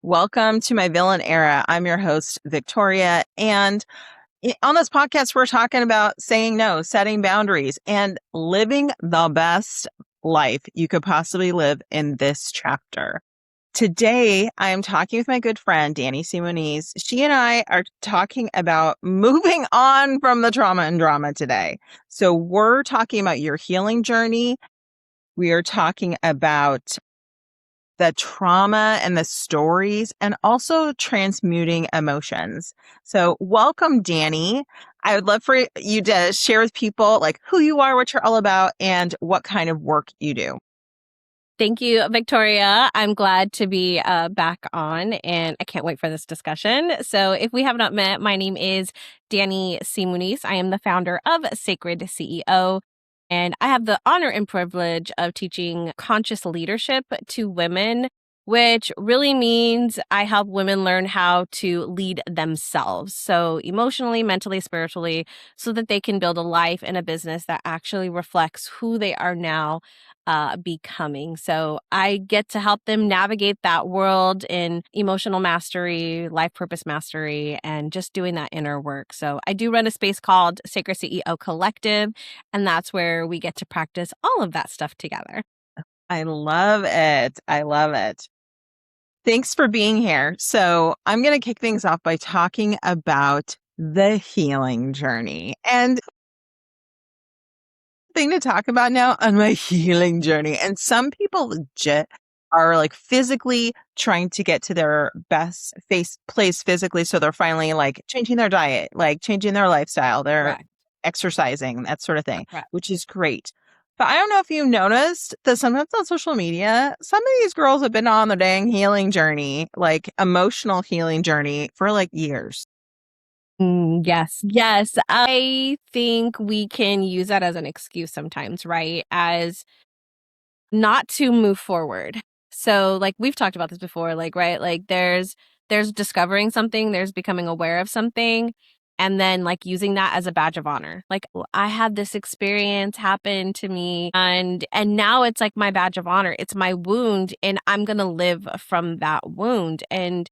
Welcome to my villain era. I'm your host, Victoria. And on this podcast, we're talking about saying no, setting boundaries, and living the best life you could possibly live in this chapter. Today, I am talking with my good friend, Danie C. Muniz. She and I are talking about moving on from the trauma and drama today. So we're talking about your healing journey. We are talking about the trauma and the stories, and also transmuting emotions. So welcome, Danie. I would love for you to share with people like who you are, what you're all about, and what kind of work you do. Thank you, Victoria. I'm glad to be back on, and I can't wait for this discussion. So if we have not met, my name is Danie C. Muniz. I am the founder of Sacred CEO, and I have the honor and privilege of teaching conscious leadership to women, which really means I help women learn how to lead themselves. So emotionally, mentally, spiritually, so that they can build a life and a business that actually reflects who they are now becoming. So I get to help them navigate that world in emotional mastery, life purpose mastery, and just doing that inner work. So I do run a space called Sacred CEO Collective, and that's where we get to practice all of that stuff together. I love it. I love it. Thanks for being here. So I'm going to kick things off by talking about the healing journey. And thing to talk about now on my healing journey. And some people legit are like physically trying to get to their best place physically. So they're finally like changing their diet, like changing their lifestyle, they're Correct. exercising, that sort of thing, Correct. which is great. But I don't know if you noticed that sometimes on social media, some of these girls have been on the dang healing journey, like emotional healing journey for like years. Yes. I think we can use that as an excuse sometimes, right? As not to move forward. So like we've talked about this before, like, right? Like there's discovering something, there's becoming aware of something, and then like using that as a badge of honor. Like, "Oh, I had this experience happen to me and now it's like my badge of honor. It's my wound and I'm going to live from that wound." And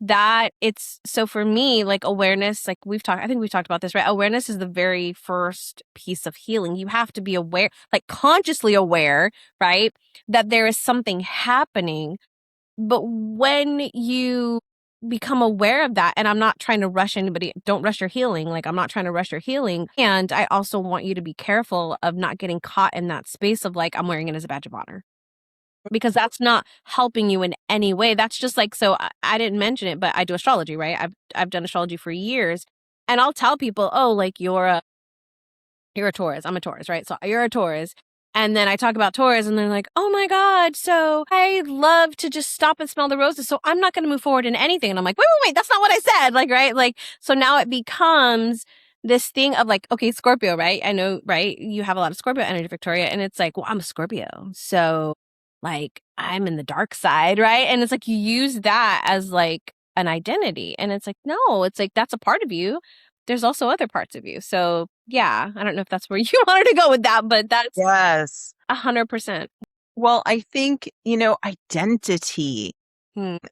that it's so for me, like awareness, like I think we've talked about this, right? Awareness is the very first piece of healing. You have to be aware, like consciously aware, right? That there is something happening. But when you become aware of that, and I'm not trying to rush anybody, don't rush your healing. Like I'm not trying to rush your healing. And I also want you to be careful of not getting caught in that space of like, I'm wearing it as a badge of honor, because that's not helping you in any way. That's just like, so I didn't mention it, but I do astrology, right? I've done astrology for years, and I'll tell people, oh, like you're a Taurus. I'm a Taurus, right? So you're a Taurus. And then I talk about Taurus and they're like, oh my God, so I love to just stop and smell the roses. So I'm not going to move forward in anything. And I'm like, wait, that's not what I said. Like, right? Like, so now it becomes this thing of like, okay, Scorpio, right? I know, right? You have a lot of Scorpio energy, Victoria. And it's like, well, I'm a Scorpio. So like, I'm in the dark side, right? And it's like, you use that as like an identity. And it's like, no, it's like, that's a part of you. There's also other parts of you. So yeah, I don't know if that's where you wanted to go with that, but that's Yes. 100%. Well, I think, identity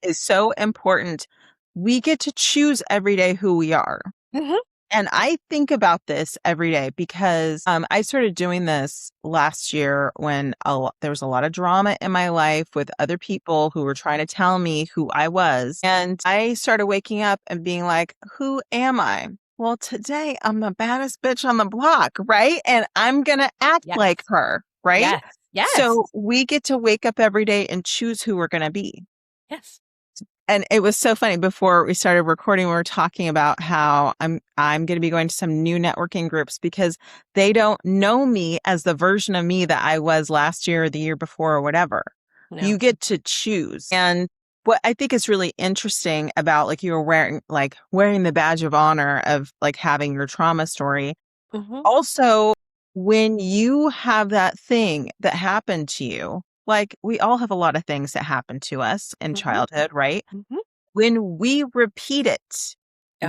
is so important. We get to choose every day who we are. Mm-hmm. And I think about this every day because I started doing this last year when there was a lot of drama in my life with other people who were trying to tell me who I was. And I started waking up and being like, who am I? Well, today I'm the baddest bitch on the block, right? And I'm going to act like her, right? Yes. So we get to wake up every day and choose who we're going to be. Yes. And it was so funny. Before we started recording, we were talking about how I'm going to be going to some new networking groups because they don't know me as the version of me that I was last year or the year before or whatever. No. You get to choose. And what I think is really interesting about like you were wearing the badge of honor of like having your trauma story. Mm-hmm. Also, when you have that thing that happened to you, like we all have a lot of things that happen to us in childhood, right? Mm-hmm. When we repeat it,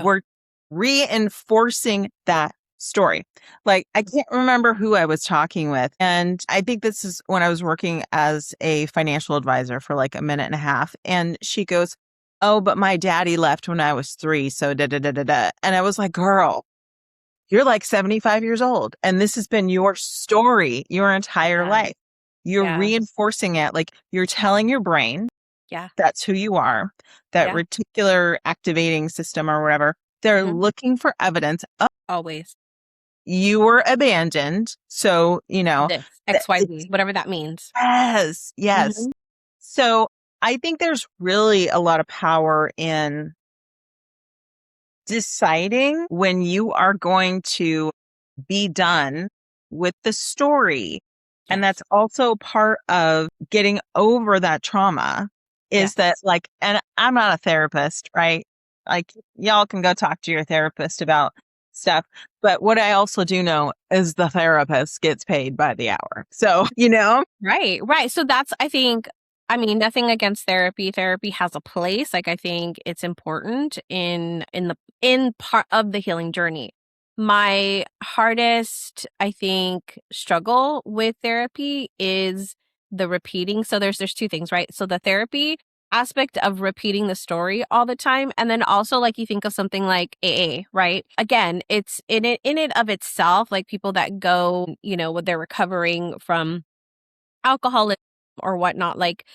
we're reinforcing that story. Like I can't remember who I was talking with. And I think this is when I was working as a financial advisor for like a minute and a half. And she goes, oh, but my daddy left when I was 3. So da da da da da. And I was like, girl, you're like 75 years old. And this has been your story your entire Yeah. life. You're Yeah. reinforcing it. Like you're telling your brain Yeah. that's who you are, that Yeah. reticular activating system or whatever. They're Mhm. looking for evidence. Oh, Always. you were abandoned. So, This, it's, XYZ, whatever that means. yes, yes. Mhm. So I think there's really a lot of power in deciding when you are going to be done with the story. And Yes. that's also part of getting over that trauma is that Yes. like, and I'm not a therapist, right? Like y'all can go talk to your therapist about stuff. But what I also do know is the therapist gets paid by the hour. So, Right, right. So that's, I think, I mean, nothing against therapy. Therapy has a place. Like I think it's important in part of the healing journey. My hardest, I think, struggle with therapy is the repeating. So there's two things, right? So the therapy aspect of repeating the story all the time, and then also like you think of something like AA, right? Again, it's in it of itself, like people that go, when they're recovering from alcoholism or whatnot, like,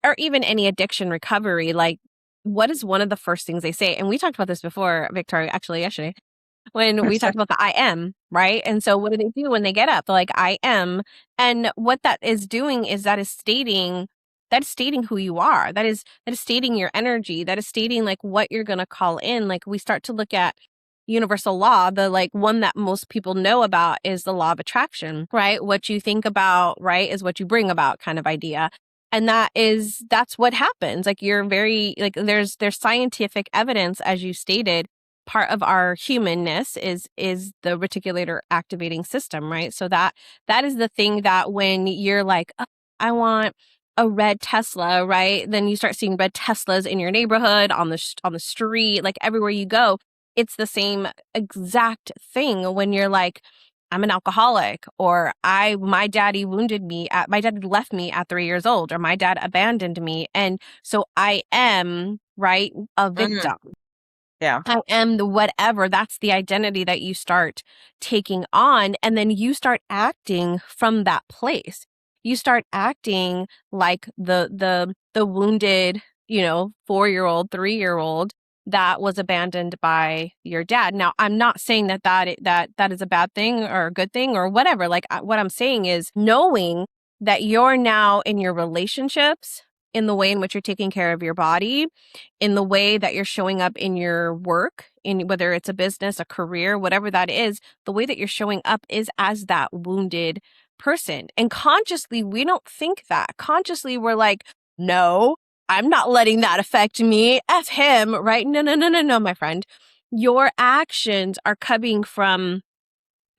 or even any addiction recovery, like, what is one of the first things they say? And we talked about this before, Victoria, actually yesterday, when we talked about the I am, right? And so what do they do when they get up? They're like, I am. And what that is doing is that is stating who you are. That is stating your energy. That is stating like what you're gonna call in. Like we start to look at universal law, the like one that most people know about is the law of attraction, right? What you think about, right, is what you bring about kind of idea. And that's what happens. Like you're very like there's scientific evidence, as you stated, part of our humanness is the reticulator activating system, right? So that is the thing that when you're like, oh, I want a red Tesla, right? Then you start seeing red Teslas in your neighborhood, on the street, like everywhere you go. It's the same exact thing when you're like, I'm an alcoholic, or my daddy left me at 3 years old, or my dad abandoned me. And so I am, right, a Mm, victim. yeah. I am the whatever. That's the identity that you start taking on. And then you start acting from that place. You start acting like the wounded, 4-year-old, 3-year-old that was abandoned by your dad. Now, I'm not saying that is a bad thing or a good thing or whatever. Like what I'm saying is knowing that you're now in your relationships, in the way in which you're taking care of your body, in the way that you're showing up in your work, in whether it's a business, a career, whatever that is, the way that you're showing up is as that wounded person. And consciously, we don't think that. Consciously, we're like, no, I'm not letting that affect me. F him, right? No, no, no, no, no, my friend. Your actions are coming from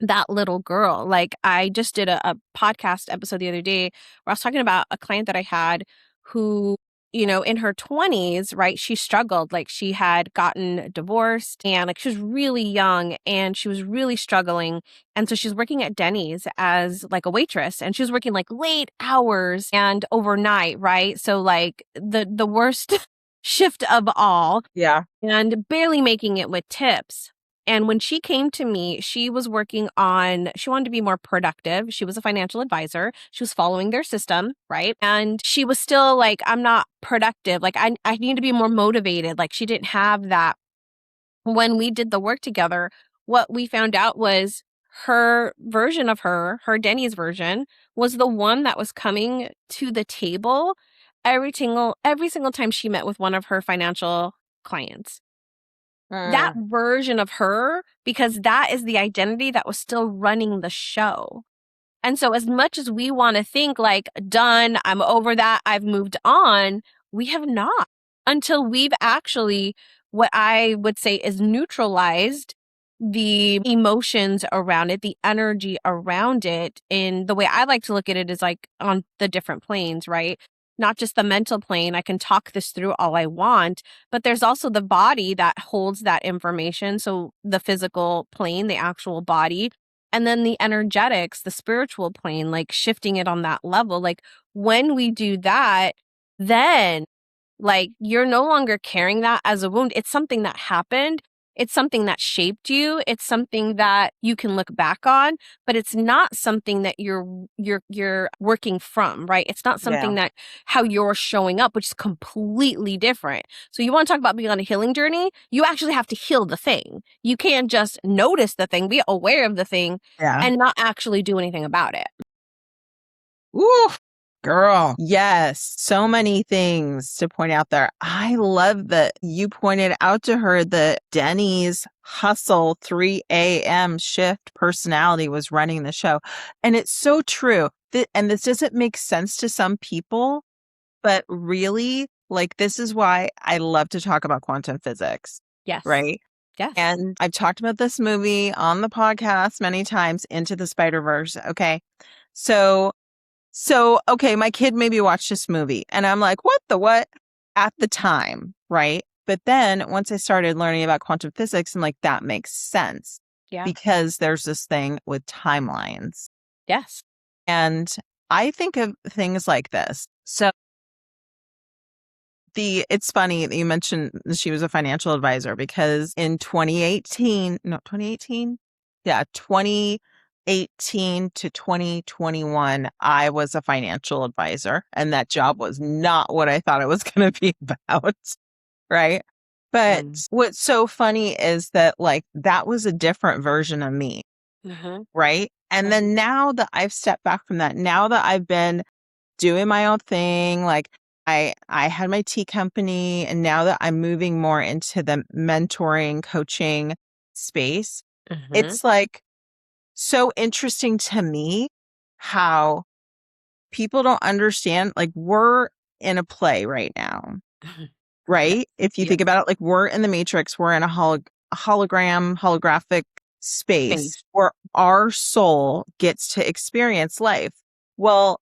that little girl. Like I just did a podcast episode the other day where I was talking about a client that I had who, in her 20s, right, she struggled. Like she had gotten divorced and like she was really young and she was really struggling. And so she's working at Denny's as like a waitress, and she was working like late hours and overnight, right? So like the worst shift of all, Yeah. and barely making it with tips. And when she came to me, she wanted to be more productive. She was a financial advisor. She was following their system, right? And she was still like, I'm not productive. Like, I need to be more motivated. Like, she didn't have that. When we did the work together, what we found out was her version of her Denny's version, was the one that was coming to the table every single time she met with one of her financial clients. That Mm, version of her, because that is the identity that was still running the show. And so as much as we want to think like, done, I'm over that, I've moved on, we have not, until we've actually, what I would say is neutralized the emotions around it, the energy around it. In the way I like to look at it is like on the different planes, right? Not just the mental plane. I can talk this through all I want, but there's also the body that holds that information. So the physical plane, the actual body, and then the energetics, the spiritual plane, like shifting it on that level. Like when we do that, then Like, you're no longer carrying that as a wound. It's something that happened. It's something that shaped you. It's something that you can look back on, but it's not something that you're working from, right? It's not Yeah. something that how you're showing up, which is completely different. So you want to talk about being on a healing journey? You actually have to heal the thing. You can't just notice the thing, be aware of the thing, Yeah. and not actually do anything about it. Ooh, girl. Yes. So many things to point out there. I love that you pointed out to her that Denny's hustle 3 a.m. shift personality was running the show. And it's so true. And this doesn't make sense to some people, but really, like, this is why I love to talk about quantum physics. Yes. Right. Yes. And I've talked about this movie on the podcast many times, Into the Spider-Verse. Okay. So, okay, my kid maybe watched this movie and I'm like, what? At the time, right? But then once I started learning about quantum physics, I'm like, that makes sense. Yeah. Because there's this thing with timelines. Yes. And I think of things like this. So it's funny that you mentioned that she was a financial advisor because in 2018, no, 2018? Yeah, 2018 to 2021, I was a financial advisor, and that job was not what I thought it was going to be about, right? But what's so funny is that, like, that was a different version of me, right? And then now that I've stepped back from that, now that I've been doing my own thing, like, I had my tea company, and now that I'm moving more into the mentoring, coaching space, it's like so interesting to me how people don't understand, like, we're in a play right now, right? If you think about it, like, we're in the Matrix, we're in a holographic space where our soul gets to experience life. Well,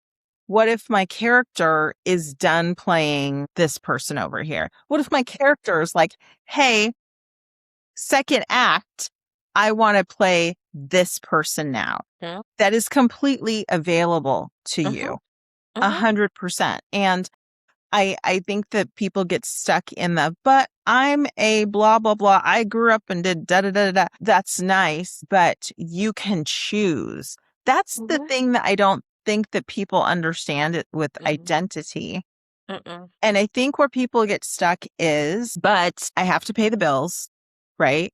what if my character is done playing this person over here? What if my character is like, hey, second act, I want to play this person now? That is completely available to you, 100%. And I think that people get stuck in but I'm a blah, blah, blah. I grew up and did da, da, da, da. That's nice, but you can choose. That's the thing that I don't think that people understand it with identity. And I think where people get stuck is, but I have to pay the bills, right?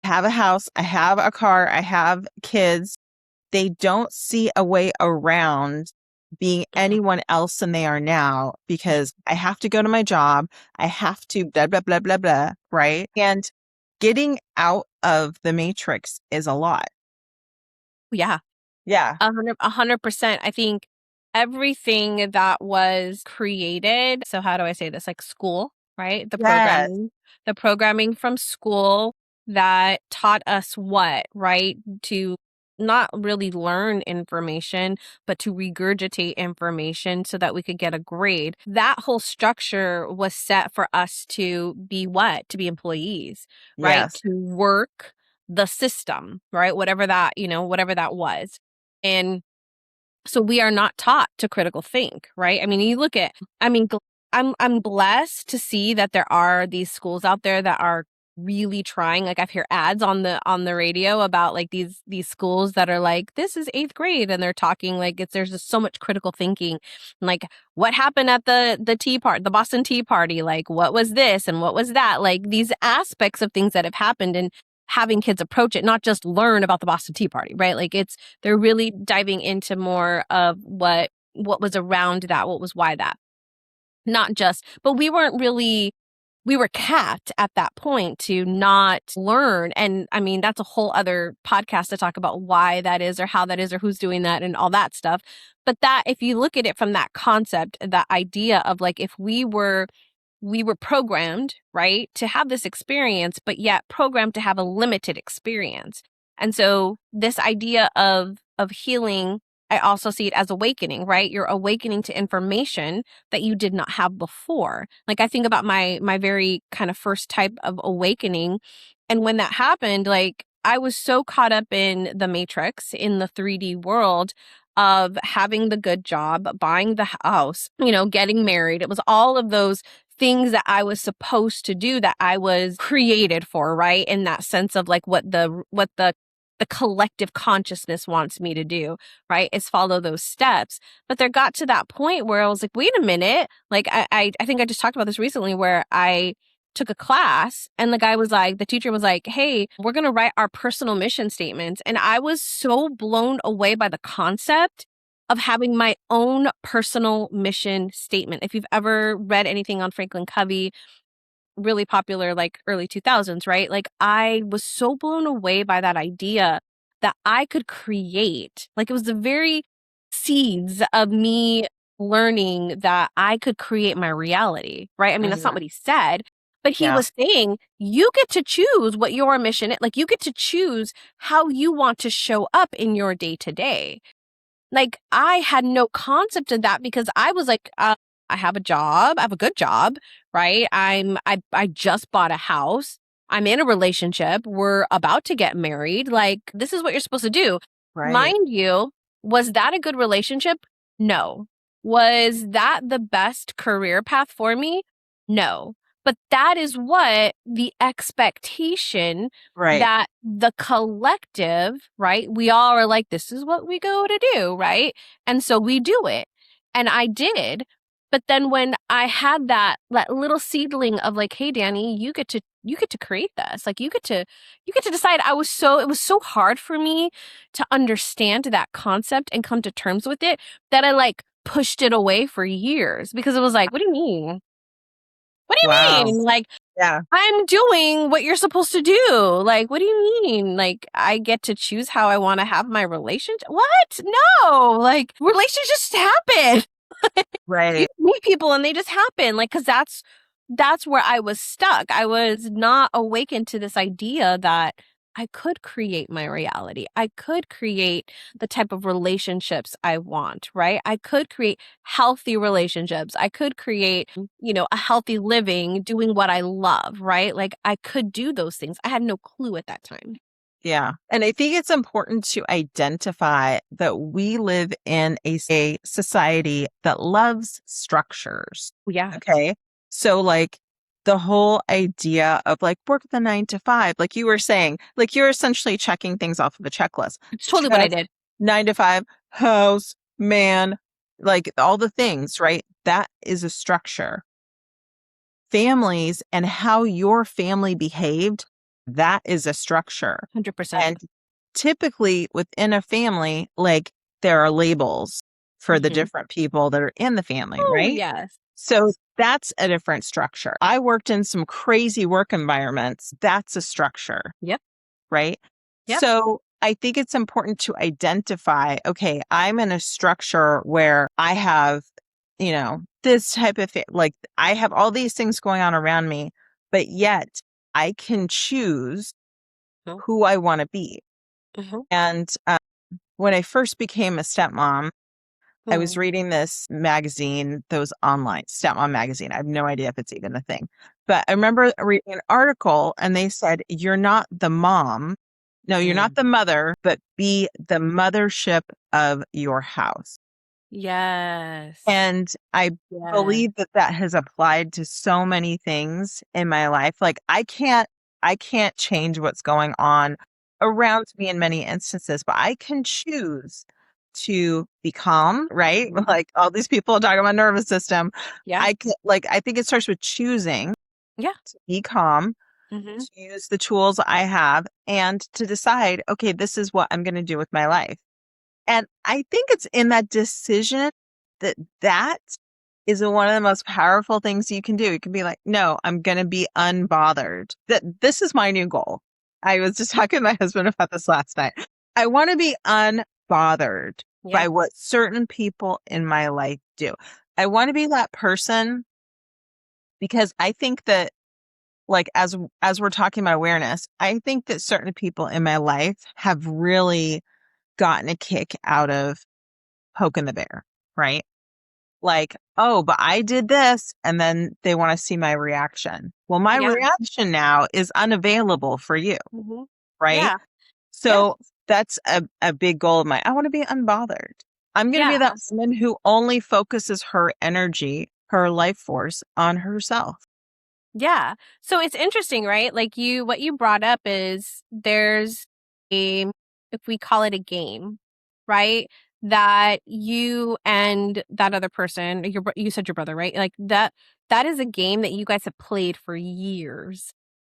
I have a house, I have a car, I have kids. They don't see a way around being anyone else than they are now because I have to go to my job. I have to blah, blah, blah, blah, blah. Right. And getting out of the matrix is a lot. Yeah. Yeah. 100%. I think everything that was created. So how do I say this? Like school, right? The programming from school that taught us what, right? To not really learn information, but to regurgitate information so that we could get a grade. That whole structure was set for us to be what? To be employees, right? Yes. To work the system, right? Whatever that was. And so we are not taught to critical think, right? I mean, you look at, I'm blessed to see that there are these schools out there that are really trying. Like, I've heard ads on the radio about like these schools that are like, this is 8th grade, and they're talking like there's just so much critical thinking, like what happened at the Boston Tea Party, like what was this and what was that, like these aspects of things that have happened, and having kids approach it, not just learn about the Boston Tea Party, right? Like they're really diving into more of what was around that, what was why that. Not just, but we were capped at that point to not learn. And I mean, that's a whole other podcast to talk about why that is or how that is or who's doing that and all that stuff. But that, if you look at it from that concept, that idea of like, if we were programmed, right, to have this experience, but yet programmed to have a limited experience. And so this idea of healing, I also see it as awakening, right? You're awakening to information that you did not have before. Like, I think about my very kind of first type of awakening. And when that happened, like, I was so caught up in the matrix, in the 3D world of having the good job, buying the house, getting married. It was all of those things that I was supposed to do, that I was created for, right? In that sense of like what the collective consciousness wants me to do, right? Is follow those steps. But there got to that point where I was like, wait a minute. Like I think I just talked about this recently where I took a class and the teacher was like, hey, we're going to write our personal mission statements. And I was so blown away by the concept of having my own personal mission statement. If you've ever read anything on Franklin Covey, really popular, like early 2000s, right? Like I was so blown away by that idea that I could create, like it was the very seeds of me learning that I could create my reality, right? I mean, that's not what he said, but he Yeah. was saying you get to choose what your mission is. Like you get to choose how you want to show up in your day to day. Like I had no concept of that because I was like, I have a job, I have a good job, right? I just bought a house. I'm in a relationship. We're about to get married. Like this is what you're supposed to do. Right. Mind you, was that a good relationship? No. Was that the best career path for me? No. But that is what the expectation Right. that the collective, right? We all are like, this is what we go to do, right? And so we do it. And I did. But then when I had that little seedling of like, hey, Danie, you get to create this. Like you get to decide. It was so hard for me to understand that concept and come to terms with it that I like pushed it away for years because it was like, what do you mean? What do you Wow. mean? Like, Yeah. I'm doing what you're supposed to do. Like, what do you mean? Like, I get to choose how I want to have my relationship? What? No. Like, relationships just happen. You Right. meet people and they just happen. Like, because that's where I was stuck. I was not awakened to this idea that I could create my reality. I could create the type of relationships I want, right? I could create healthy relationships. I could create, a healthy living doing what I love, right? Like I could do those things. I had no clue at that time. Yeah. And I think it's important to identify that we live in a society that loves structures. Yeah. Okay. So, like, the whole idea of like work the 9 to 5, like you were saying, like you're essentially checking things off of a checklist. It's totally what I Check did. 9 to 5, house, man, like all the things, right? That is a structure. Families and how your family behaved, that is a structure. 100%. And typically within a family, like there are labels for the Mhm. different people that are in the family, Oh, right? yes. So that's a different structure. I worked in some crazy work environments. That's a structure, Yep. right? Yep. So I think it's important to identify, okay, I'm in a structure where I have, this type of like I have all these things going on around me, but yet I can choose Mhm. who I want to be. Mhm. And when I first became a stepmom, I was Mhm. reading this magazine, those online stepmom magazine. I have no idea if it's even a thing, but I remember reading an article and they said, you're not the mom. No, you're not the mother, but be the mothership of your house. Yes. And I Yeah. believe that that has applied to so many things in my life. Like I can't change what's going on around me in many instances, but I can choose to be calm, right? Like all these people talking about nervous system. Yeah. I think it starts with choosing Yeah. to be calm, Mhm. to use the tools I have and to decide, okay, this is what I'm going to do with my life. And I think it's in that decision that is one of the most powerful things you can do. You can be like, no, I'm going to be unbothered. That this is my new goal. I was just talking to my husband about this last night. I want to be unbothered Yeah. by what certain people in my life do. I want to be that person because I think that like as we're talking about awareness, I think that certain people in my life have really gotten a kick out of poking the bear, right? Like, oh, but I did this. And then they want to see my reaction. Well, my Yeah. reaction now is unavailable for you, Mhm. right? Yeah. Yeah. So that's a big goal of mine. I want to be unbothered. I'm going to be Yeah. that woman who only focuses her energy, her life force on herself. Yeah. So it's interesting, right? Like what you brought up is there's a, if we call it a game, right? That you and that other person, you said your brother, right? Like that is a game that you guys have played for years,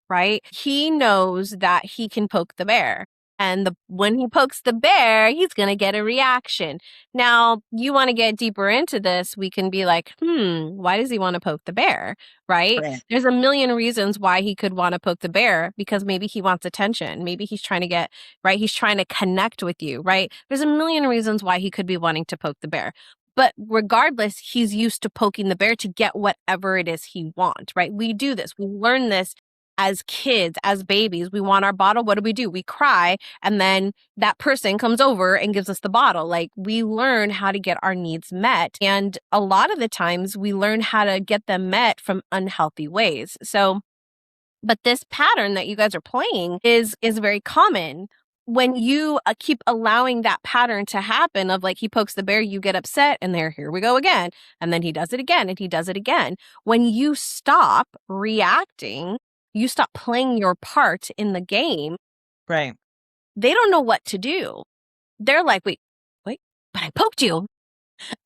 right? He knows that he can poke the bear. And when he pokes the bear, he's going to get a reaction. Now, you want to get deeper into this, we can be like, why does he want to poke the bear? Right? Right. There's a million reasons why he could want to poke the bear, because maybe he wants attention. Maybe he's trying to get, right? He's trying to connect with you, right? There's a million reasons why he could be wanting to poke the bear. But regardless, he's used to poking the bear to get whatever it is he wants, right? We do this. We learn this as kids, as babies. We want our bottle. What do? We cry. And then that person comes over and gives us the bottle. Like, we learn how to get our needs met. And a lot of the times we learn how to get them met from unhealthy ways. So, but this pattern that you guys are playing is very common. When you keep allowing that pattern to happen of like, he pokes the bear, you get upset, and here we go again. And then he does it again, and he does it again. When you stop reacting, you stop playing your part in the game. Right. They don't know what to do. They're like, wait, but I poked you.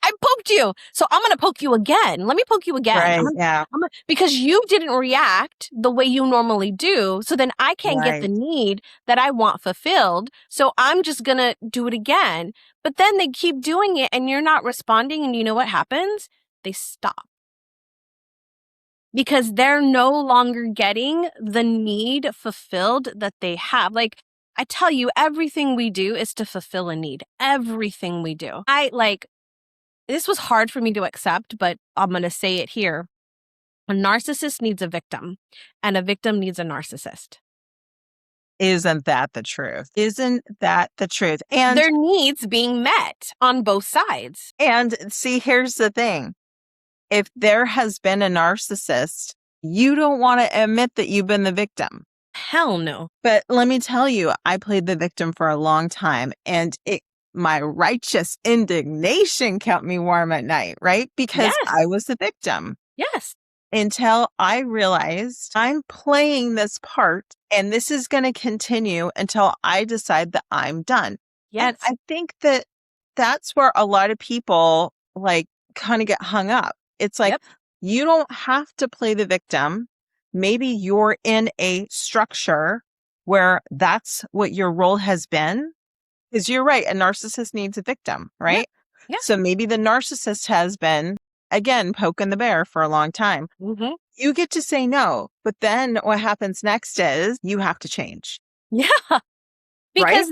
I poked you. So I'm going to poke you again. Let me poke you again. Right. Yeah. Because you didn't react the way you normally do. So then I can't get the need that I want fulfilled. So I'm just going to do it again. But then they keep doing it and you're not responding. And you know what happens? They stop. Because they're no longer getting the need fulfilled that they have. Like, I tell you, everything we do is to fulfill a need. Everything we do. This was hard for me to accept, but I'm going to say it here. A narcissist needs a victim, and a victim needs a narcissist. Isn't that the truth? Isn't that the truth? And their needs being met on both sides. And see, here's the thing. If there has been a narcissist, you don't want to admit that you've been the victim. Hell no. But let me tell you, I played the victim for a long time, and my righteous indignation kept me warm at night, right? Because I was the victim. Yes. Until I realized I'm playing this part, and this is going to continue until I decide that I'm done. Yes. And I think that that's where a lot of people like kind of get hung up. It's like, you don't have to play the victim. Maybe you're in a structure where that's what your role has been. Because you're right, a narcissist needs a victim, right? Yeah. So maybe the narcissist has been, again, poking the bear for a long time. Mm-hmm. You get to say no, but then what happens next is you have to change. Yeah. Because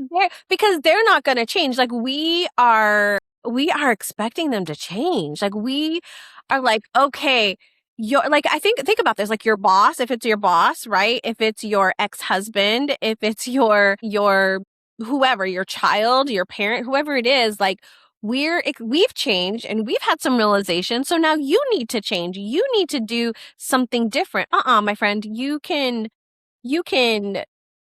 they're not going to change. Like, we are expecting them to change. Like, we are like, okay, you're like, think about this, like your boss, if it's your boss, right? If it's your ex-husband, if it's your whoever, your child, your parent, whoever it is, like, we've changed and we've had some realization. So now you need to change. You need to do something different. My friend, you can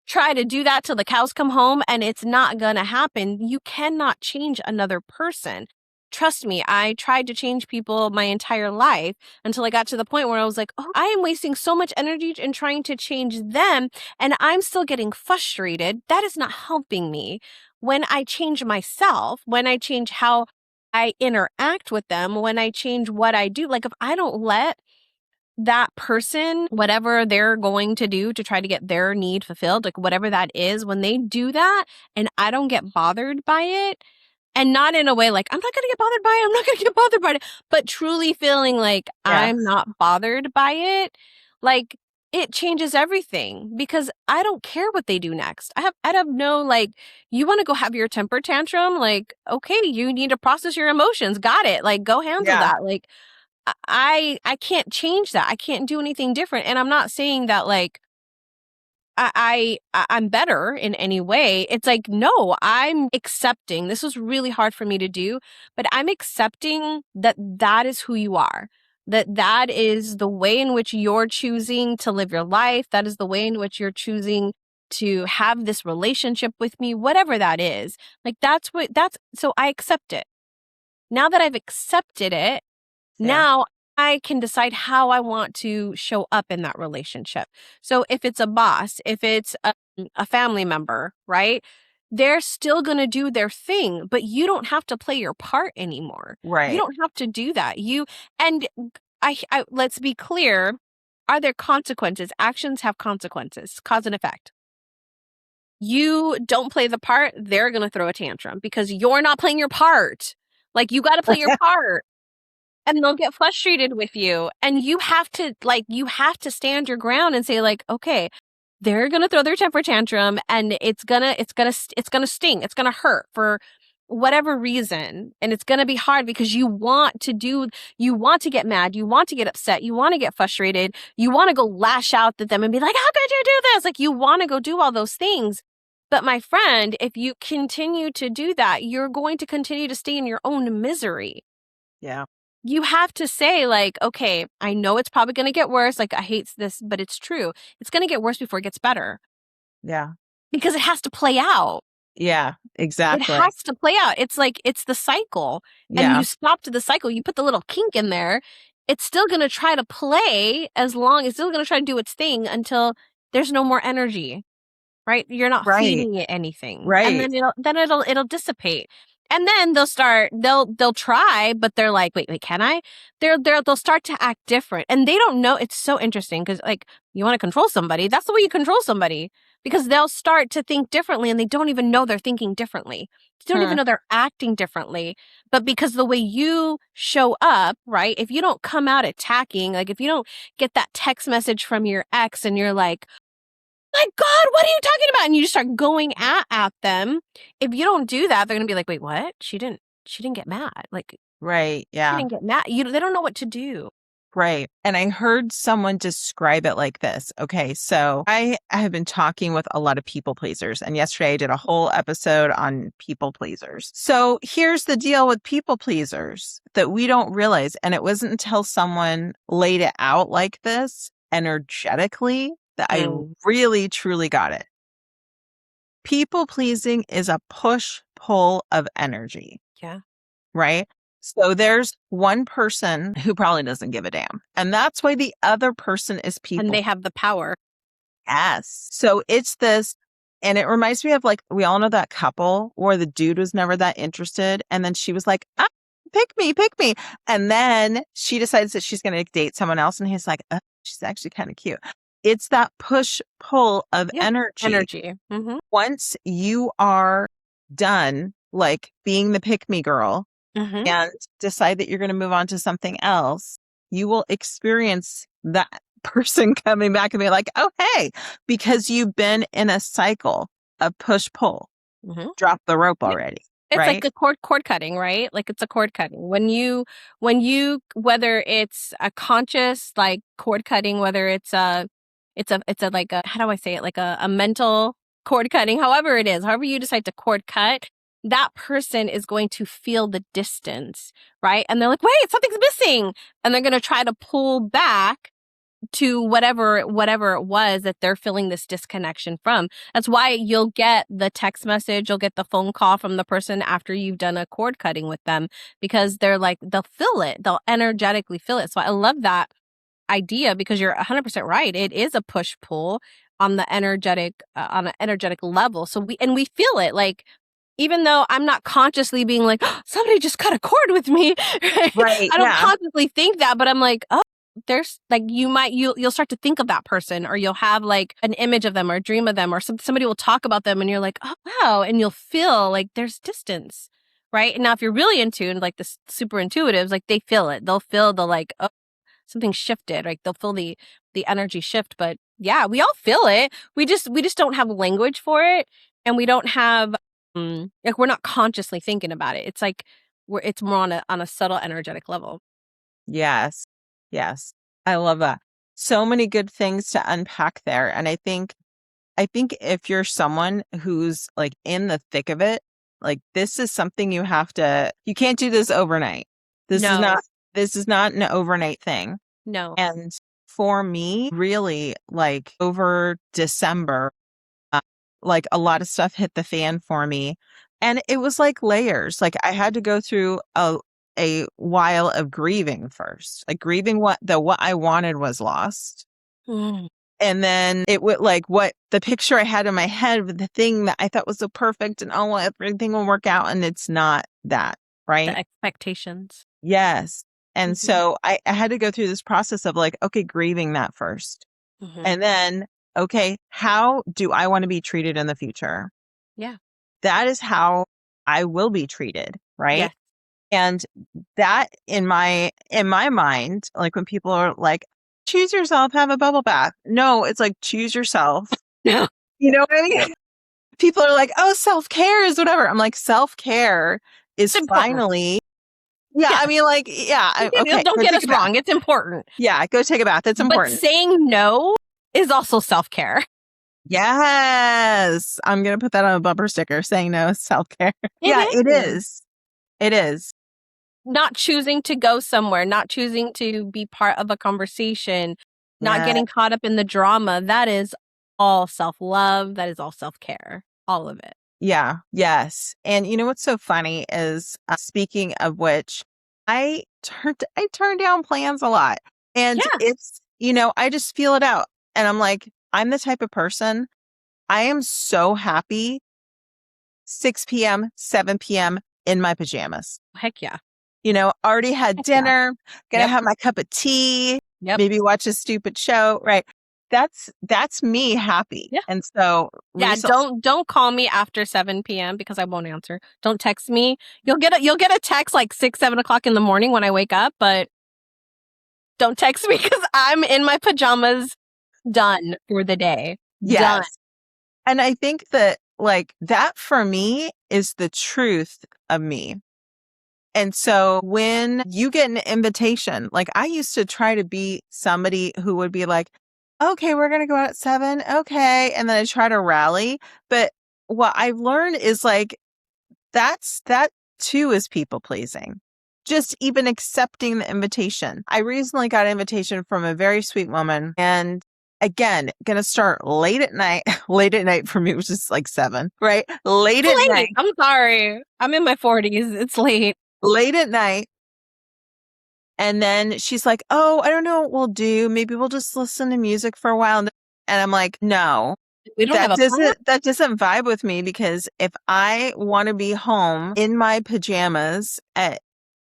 try to do that till the cows come home, and it's not gonna happen. You cannot change another person. Trust me, I tried to change people my entire life until I got to the point where I was like, oh, I am wasting so much energy in trying to change them, and I'm still getting frustrated. That is not helping me. When I change myself, when I change how I interact with them, when I change what I do, like if I don't let that person, whatever they're going to do to try to get their need fulfilled, like whatever that is, when they do that and I don't get bothered by it, and not in a way like, I'm not going to get bothered by it, I'm not going to get bothered by it, but truly feeling like I'm not bothered by it, like it changes everything, because I don't care what they do next. I have no, like, you want to go have your temper tantrum? Like, okay, you need to process your emotions. Got it. Like, go handle that. Like, I can't change that. I can't do anything different. And I'm not saying that like I'm better in any way. It's like, no, I'm accepting. This was really hard for me to do, but I'm accepting that is who you are. That is the way in which you're choosing to live your life. That is the way in which you're choosing to have this relationship with me, whatever that is. Like, so I accept it. Now that I've accepted it, now I can decide how I want to show up in that relationship. So if it's a boss, if it's a family member, right? They're still going to do their thing, but you don't have to play your part anymore. You Right. don't have to do that. And let's be clear. Are there consequences? Actions have consequences, cause and effect. You don't play the part, they're going to throw a tantrum because you're not playing your part. Like, you got to play your part. And they'll get frustrated with you. And you have to stand your ground and say, like, okay, they're gonna throw their temper tantrum and it's gonna sting. It's gonna hurt for whatever reason. And it's gonna be hard because you want to get mad, you want to get upset, you want to get frustrated, you want to go lash out at them and be like, how could you do this? Like, you want to go do all those things. But my friend, if you continue to do that, you're going to continue to stay in your own misery. Yeah. You have to say, like, okay, I know it's probably going to get worse. Like, I hate this, but it's true. It's going to get worse before it gets better Yeah. because it has to play out. Yeah, It exactly. has to play out. It's like, it's the cycle. And Yeah. you stop to the cycle, you put the little kink in there. It's still going to try to play it's still going to try to do its thing until there's no more energy, right? You're not Right. feeding it anything. And Right. then it'll dissipate. And then they'll try, but they're like, wait, can I? They'll start to act different. And they don't know. It's so interesting because, like, you want to control somebody. That's the way you control somebody, because they'll start to think differently and they don't even know they're thinking differently. They don't even know they're acting differently. But because the way you show up, right? If you don't come out attacking, like if you don't get that text message from your ex and you're like, my God, what are you talking about? And you just start going at them. If you don't do that, they're going to be like, wait, what? She didn't get mad. Like, Right. she Yeah. didn't get mad. They don't know what to do. Right. And I heard someone describe it like this. Okay. So I have been talking with a lot of people pleasers. And yesterday I did a whole episode on people pleasers. So here's the deal with people pleasers that we don't realize. And it wasn't until someone laid it out like this energetically that I really, truly got it. People pleasing is a push-pull of energy. Yeah. Right? So there's one person who probably doesn't give a damn. And that's why the other person is people. And they have the power. Yes. So it's this, and it reminds me of, like, we all know that couple where the dude was never that interested. And then she was like, pick me. And then she decides that she's going to date someone else. And he's like, she's actually kind of cute. It's that push pull of energy. Mm-hmm. Once you are done, like, being the pick me girl, and decide that you're going to move on to something else, you will experience that person coming back and be like, oh, hey, because you've been in a cycle of push pull. Drop the rope already. It's right? like a cord cutting, right? Like, it's a cord cutting. When you, whether it's a conscious, like, cord cutting, whether it's a like a, how do I say it? Like a mental cord cutting, however it is, however you decide to cord cut, that person is going to feel the distance, right? And they're like, wait, something's missing. And they're going to try to pull back to whatever it was that they're feeling this disconnection from. That's why you'll get the text message, you'll get the phone call from the person after you've done a cord cutting with them, because they're like, they'll feel it. They'll energetically feel it. So I love that idea, because you're 100% right. It is a push pull on the energetic, on an energetic level. So we feel it. Like, even though I'm not consciously being like, oh, somebody just cut a cord with me, right? I don't consciously think that, but I'm like, oh, there's like, you'll start to think of that person, or you'll have like an image of them or a dream of them, or somebody will talk about them and you're like, oh, wow. And you'll feel like there's distance, right? And now if you're really in tune, like the super intuitives, like they feel it. They'll feel the like, oh, something shifted, like they'll feel the energy shift. But yeah, we all feel it. We just don't have language for it. And we don't have, like, we're not consciously thinking about it. It's like it's more on a subtle energetic level. Yes. I love that. So many good things to unpack there. And I think if you're someone who's like in the thick of it, like, this is something you can't do this overnight. This is not an overnight thing. No. And for me, really, like, over December, like, a lot of stuff hit the fan for me. And it was like layers. Like, I had to go through a a while of grieving first, like grieving what I wanted was lost. Mm. And then it would like what the picture I had in my head with the thing that I thought was so perfect and oh, everything will work out. And it's not that, right? The expectations. Yes. And Mhm. so I had to go through this process of like, okay, grieving that first. Mhm. And then, okay, how do I want to be treated in the future? Yeah. That is how I will be treated, right? Yes. And that in my mind, like when people are like, choose yourself, have a bubble bath. No, it's like choose yourself. Yeah. You know what I mean? People are like, oh, self-care is whatever. I'm like, self-care is It's important. finally. Yeah, Yeah. I mean, like, yeah, okay. Don't go get take us a bath. wrong. It's important. Yeah, go take a bath. It's But important. saying no is also self-care. Yes. I'm going to put that on a bumper sticker saying no is self-care. Yeah, it is. It is. Not choosing to go somewhere, not choosing to be part of a conversation, not Yeah. getting caught up in the drama. That is all self-love. That is all self-care. All of it. Yeah. Yes. And you know what's so funny is speaking of which, I turn down plans a lot. And Yeah. it's, I just feel it out. And I'm like, I'm the type of person, I am so happy 6 p.m., 7 p.m. in my pajamas. Heck yeah. Already had Heck yeah. dinner, gonna Yep. have my cup of tea, Yep. maybe watch a stupid show, right? That's me happy. Yeah. And so Yeah, don't call me after 7 p.m. because I won't answer. Don't text me. You'll get a text like 6, 7 o'clock in the morning when I wake up, but don't text me because I'm in my pajamas, done for the day. yes. Done. And I think that like that for me is the truth of me. And so when you get an invitation, like I used to try to be somebody who would be like, okay, we're going to go out at 7. Okay. And then I try to rally. But what I've learned is like, that too is people pleasing. Just even accepting the invitation. I recently got an invitation from a very sweet woman, and again, gonna start late at night. Late at night for me was just like 7, right? Late at night. I'm sorry. I'm in my 40s. It's late. Late at night. And then she's like, oh, I don't know what we'll do. Maybe we'll just listen to music for a while. And I'm like, no, We don't have a plan. that doesn't vibe with me, because if I want to be home in my pajamas at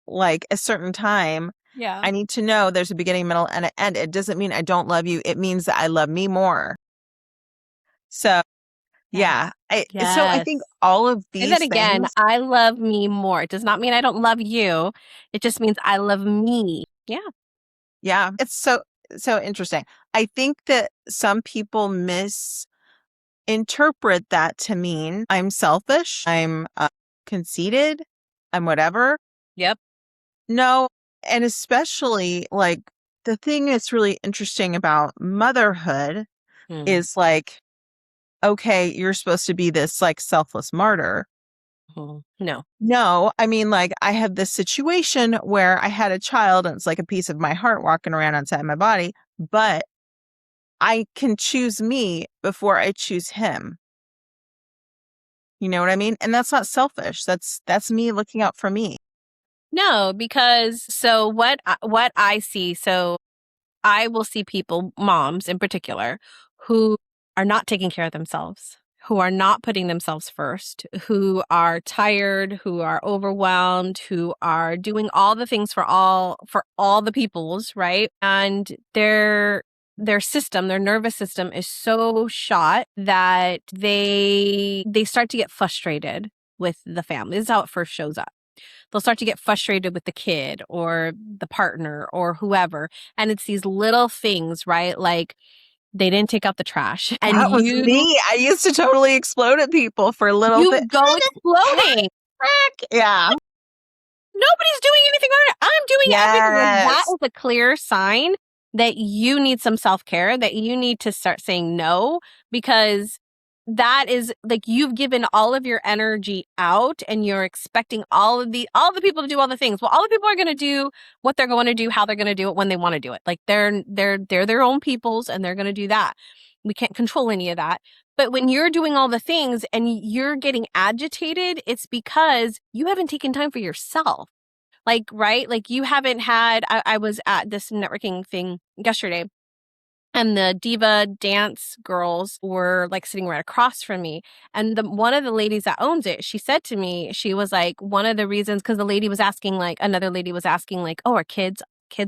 like a certain time, Yeah. I need to know there's a beginning, middle, and an end. It doesn't mean I don't love you. It means that I love me more. So yeah. So I think all of these Say that again. things. I love me more. It does not mean I don't love you. It just means I love me. Yeah. Yeah. It's so interesting. I think that some people misinterpret that to mean I'm selfish, I'm conceited, I'm whatever. Yep. No. And especially like the thing that's really interesting about motherhood is like, okay, you're supposed to be this like selfless martyr. No. No, I mean, like I had this situation where I had a child and it's like a piece of my heart walking around inside my body, but I can choose me before I choose him. You know what I mean? And that's not selfish. That's me looking out for me. No, because so what I see, so I will see people, moms in particular, who are not taking care of themselves, who are not putting themselves first, who are tired, who are overwhelmed, who are doing all the things for all the peoples, right? And their system, their nervous system is so shot that they start to get frustrated with the family. This is how it first shows up. They'll start to get frustrated with the kid or the partner or whoever. And it's these little things, right? Like they didn't take out the trash. And that was me. I used to totally explode at people for little things. You go exploding. Yeah. Nobody's doing anything wrong. I'm doing everything. And that is a clear sign that you need some self-care, that you need to start saying no, because that is like you've given all of your energy out and you're expecting all the people to do all the things. Well, all the people are going to do what they're going to do, how they're going to do it, when they want to do it. Like they're their own peoples and they're going to do that. We can't control any of that. But when you're doing all the things and you're getting agitated, it's because you haven't taken time for yourself. Like, right? Like you haven't had, I was at this networking thing yesterday, and the diva dance girls were like sitting right across from me. And one of the ladies that owns it, she said to me, she was like, one of the reasons, because the lady was asking, like, another lady was asking, like, oh, are kids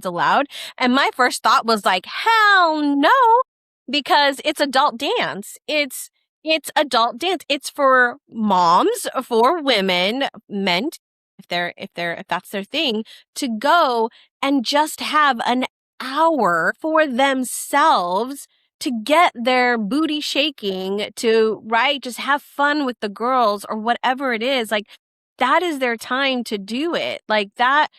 allowed? And my first thought was like, hell no, because it's adult dance. It's adult dance. It's for moms, for women, men, if that's their thing, to go and just have an hour for themselves to get their booty shaking, to, right, just have fun with the girls or whatever it is. Like, that is their time to do it. Like, that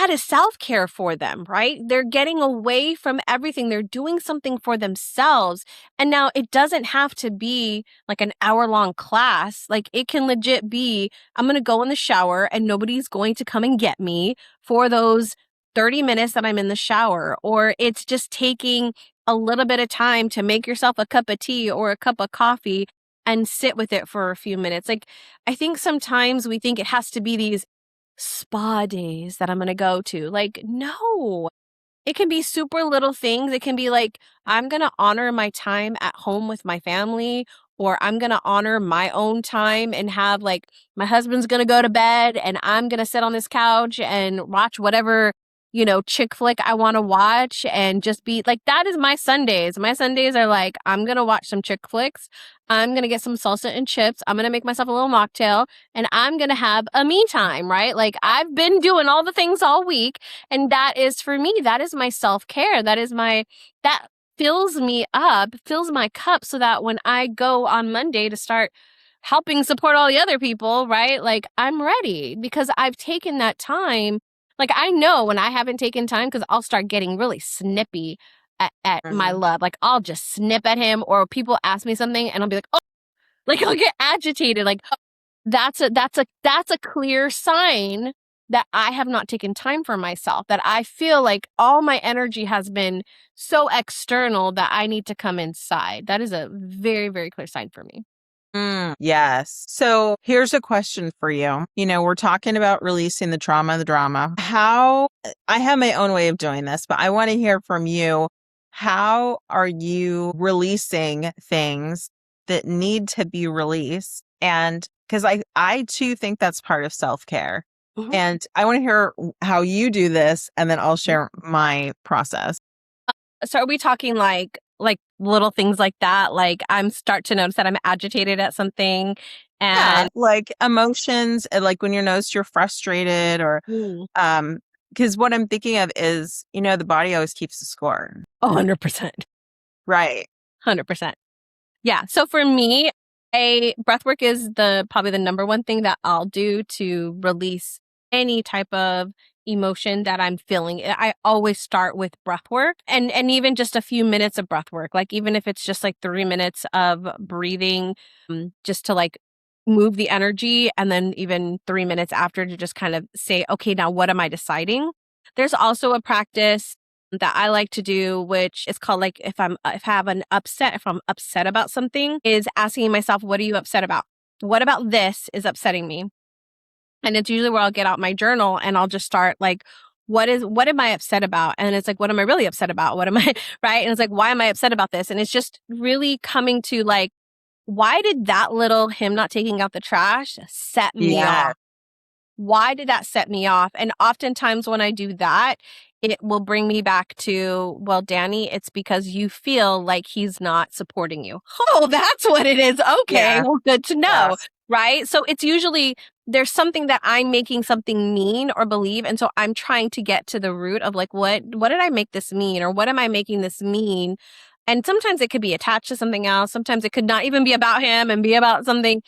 is self-care for them, right? They're getting away from everything. They're doing something for themselves. And now it doesn't have to be like an hour-long class. Like, it can legit be, I'm going to go in the shower and nobody's going to come and get me for those 30 minutes that I'm in the shower. Or it's just taking a little bit of time to make yourself a cup of tea or a cup of coffee and sit with it for a few minutes. Like, I think sometimes we think it has to be these spa days that I'm going to go to. Like, no, it can be super little things. It can be like, I'm going to honor my time at home with my family, or I'm going to honor my own time and have, like, my husband's going to go to bed and I'm going to sit on this couch and watch whatever, chick flick I want to watch, and just be like, that is my Sundays. My Sundays are like, I'm going to watch some chick flicks. I'm going to get some salsa and chips. I'm going to make myself a little mocktail, and I'm going to have a me time, right? Like, I've been doing all the things all week, and that is, for me, that is my self-care. That fills me up, fills my cup, so that when I go on Monday to start helping support all the other people, right? Like, I'm ready because I've taken that time. Like, I know when I haven't taken time, because I'll start getting really snippy at my Mhm. love. Like, I'll just snip at him, or people ask me something and I'll be like, oh, like, I'll get agitated. Like, that's a clear sign that I have not taken time for myself, that I feel like all my energy has been so external that I need to come inside. That is a very, very clear sign for me. Yes. So here's a question for you. We're talking about releasing the trauma, the drama. How, I have my own way of doing this, but I want to hear from you. How are you releasing things that need to be released? And because I too think that's part of self-care. Mhm. And I want to hear how you do this, and then I'll share my process. So are we talking like little things like that? Like, I'm start to notice that I'm agitated at something, Yeah, and like emotions, like when you notice you're frustrated, or mm, because what I'm thinking of is, the body always keeps the score. 100%. Right. 100%. Yeah. So for me, a breath work is probably the number one thing that I'll do to release any type of emotion that I'm feeling. I always start with breath work, and even just a few minutes of breath work. Like, even if it's just like 3 minutes of breathing, just to like move the energy, and then even 3 minutes after to just kind of say, okay, now what am I deciding? There's also a practice that I like to do, which is called, like, if I'm upset about something, is asking myself, what are you upset about? What about this is upsetting me? And it's usually where I'll get out my journal and I'll just start like, what am I upset about? And it's like, what am I really upset about? What am I, right? And it's like, why am I upset about this? And it's just really coming to like, why did that little him not taking out the trash set me Yeah. off? Why did that set me off? And oftentimes when I do that, it will bring me back to, well, Danie, it's because you feel like he's not supporting you. Oh, that's what it is. Okay. Yeah. Well, good to know. Yes. Right. So it's usually there's something that I'm making something mean or believe. And so I'm trying to get to the root of like, what did I make this mean? Or what am I making this mean? And sometimes it could be attached to something else. Sometimes it could not even be about him and be about something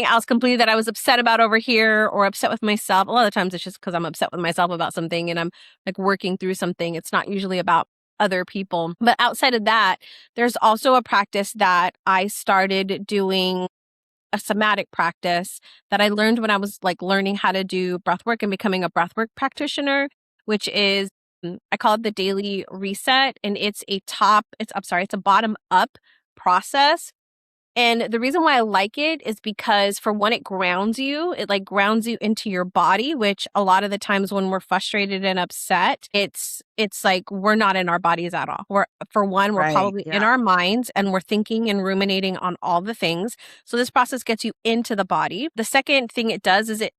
else completely that I was upset about over here, or upset with myself. A lot of times it's just because I'm upset with myself about something and I'm like working through something. It's not usually about other people. But outside of that, there's also a practice that I started doing, a somatic practice that I learned when I was like learning how to do breath work and becoming a breath work practitioner, which is, I call it the daily reset. And it's a bottom up process. And the reason why I like it is because, for one, it grounds you. It like grounds you into your body, which a lot of the times when we're frustrated and upset, it's like we're not in our bodies at all. For one, we're Right. probably in Yeah. our minds and we're thinking and ruminating on all the things. So this process gets you into the body. The second thing it does is it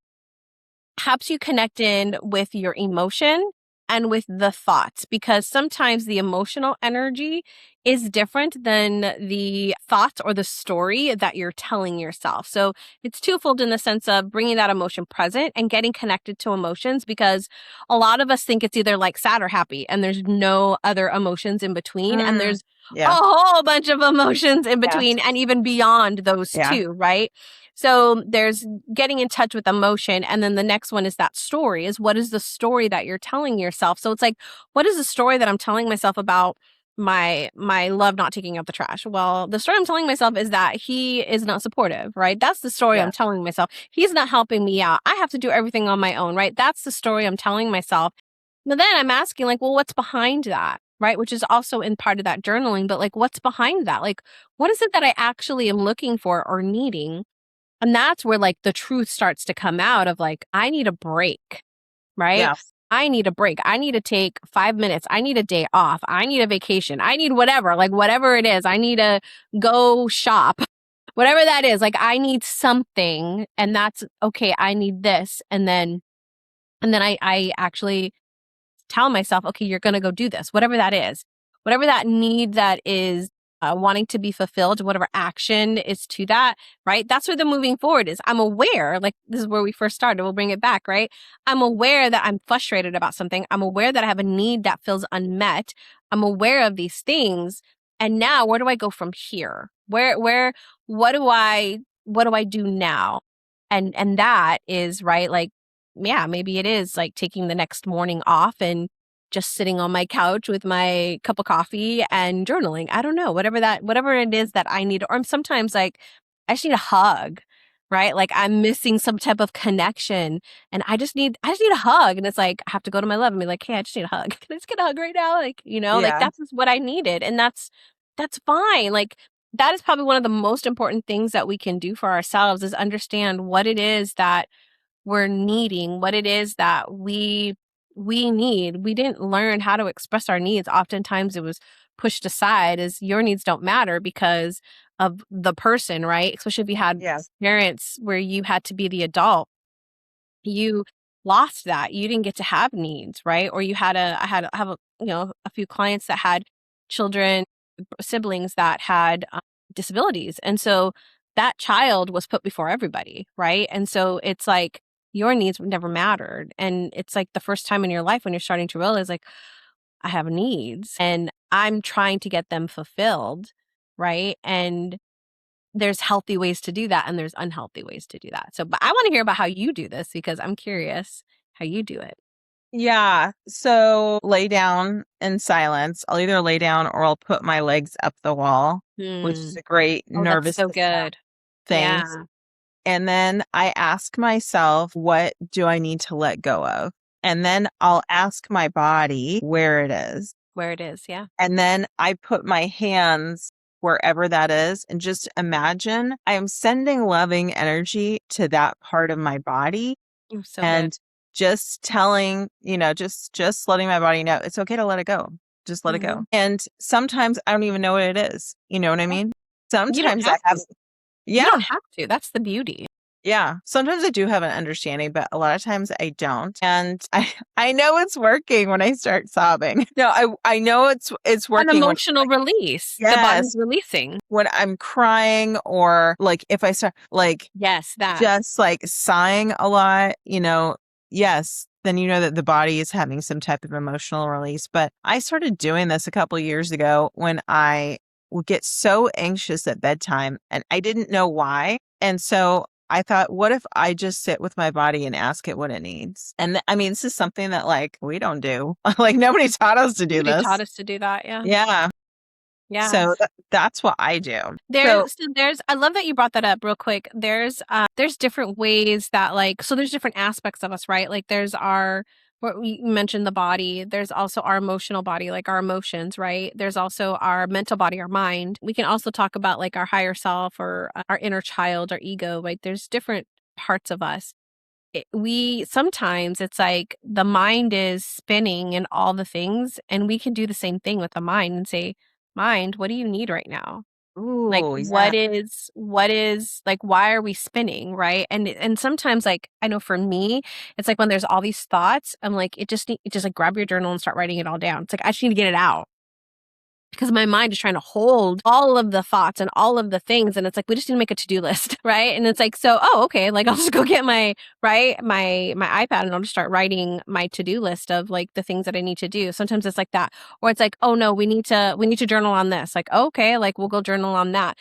helps you connect in with your emotion and with the thoughts, because sometimes the emotional energy is different than the thoughts or the story that you're telling yourself. So it's twofold in the sense of bringing that emotion present and getting connected to emotions, because a lot of us think it's either like sad or happy and there's no other emotions in between. And Mm, there's a yeah. whole bunch of emotions in Yeah. between and even beyond those Yeah. two, right? So there's getting in touch with emotion. And then the next one is that story, is what is the story that you're telling yourself? So it's like, what is the story that I'm telling myself about my love not taking out the trash? Well, the story I'm telling myself is that he is not supportive, right? That's the story Yeah. I'm telling myself. He's not helping me out. I have to do everything on my own, right? That's the story I'm telling myself. But then I'm asking, like, well, what's behind that? Right? Which is also in part of that journaling, but like, what's behind that? Like, what is it that I actually am looking for or needing? And that's where like the truth starts to come out of like, I need a break, right? Yeah. I need a break. I need to take 5 minutes. I need a day off. I need a vacation. I need whatever, like whatever it is. I need to go shop, whatever that is. Like I need something, and that's okay. I need this. And then I actually tell myself, okay, you're going to go do this, whatever that is, whatever that need that is wanting to be fulfilled, whatever action is to that, right? That's where the moving forward is. I'm aware, like this is where we first started. We'll bring it back, right? I'm aware that I'm frustrated about something. I'm aware that I have a need that feels unmet. I'm aware of these things. And now where do I go from here? What do I do now? And that is right. Like, yeah, maybe it is like taking the next morning off and just sitting on my couch with my cup of coffee and journaling. I don't know, whatever it is that I need. Or I'm sometimes like, I just need a hug, right? Like I'm missing some type of connection and I just need a hug. And it's like, I have to go to my love and be like, hey, I just need a hug. Can I just get a hug right now? Like, like Yeah. that's just what I needed. And that's fine. Like, that is probably one of the most important things that we can do for ourselves, is understand what it is that we're needing, what it is that we need. We didn't learn how to express our needs. Oftentimes it was pushed aside as your needs don't matter because of the person, right? Especially if you had Yeah. parents where you had to be the adult. You lost that. You didn't get to have needs, right? Or you had I have a few clients that had children, siblings that had disabilities. And so that child was put before everybody, right? And so it's like your needs never mattered. And it's like the first time in your life when you're starting to realize, like, I have needs and I'm trying to get them fulfilled, right? And there's healthy ways to do that and there's unhealthy ways to do that. So, but I want to hear about how you do this because I'm curious how you do it. Yeah. So lay down in silence. I'll either lay down or I'll put my legs up the wall, which is Hmm. a great Oh, that's nervous so system good. thing. Yeah. And then I ask myself, what do I need to let go of? And then I'll ask my body where it is. Where it is. Yeah. And then I put my hands wherever that is and just imagine I am sending loving energy to that part of my body Oh, so good. and just telling, just letting my body know it's okay to let it go. Just let it Hmm. go. And sometimes I don't even know what it is. You know what I mean? You don't Sometimes I have have, to. You yeah. don't have to. That's the beauty. Yeah. Sometimes I do have an understanding, but a lot of times I don't. And I know it's working when I start sobbing. No, I know it's An working when, emotional release. The body's yes, releasing. when I'm crying or like if I start like Yes, that. just like sighing a lot, yes, then you know that the body is having some type of emotional release. But I started doing this a couple years ago when I would get so anxious at bedtime and I didn't know why. And so I thought, what if I just sit with my body and ask it what it needs? And I mean, this is something that like we don't do. Like nobody taught us to do Nobody taught this. us to do that. Yeah. Yeah. Yeah. So that's what I do. So There's I love that you brought that up real quick. There's different ways that, like, so there's different aspects of us, right? Like there's our what we mentioned the body. There's also our emotional body, like our emotions, right? There's also our mental body, our mind. We can also talk about like our higher self or our inner child, our ego. Like there's different parts of us. We sometimes it's like the mind is spinning and all the things, and we can do the same thing with the mind and say, mind, what do you need right now? Like, Ooh, yeah. what is like, why are we spinning, right? And sometimes, like, I know for me, it's like when there's all these thoughts, I'm like, it just like grab your journal and start writing it all down. It's like, I just need to get it out because my mind is trying to hold all of the thoughts and all of the things. And it's like, we just need to make a to-do list, right? And it's like, so, oh, okay, like I'll just go get my iPad and I'll just start writing my to-do list of like the things that I need to do. Sometimes it's like that. Or it's like, oh no, we need to journal on this. Like, okay, like we'll go journal on that.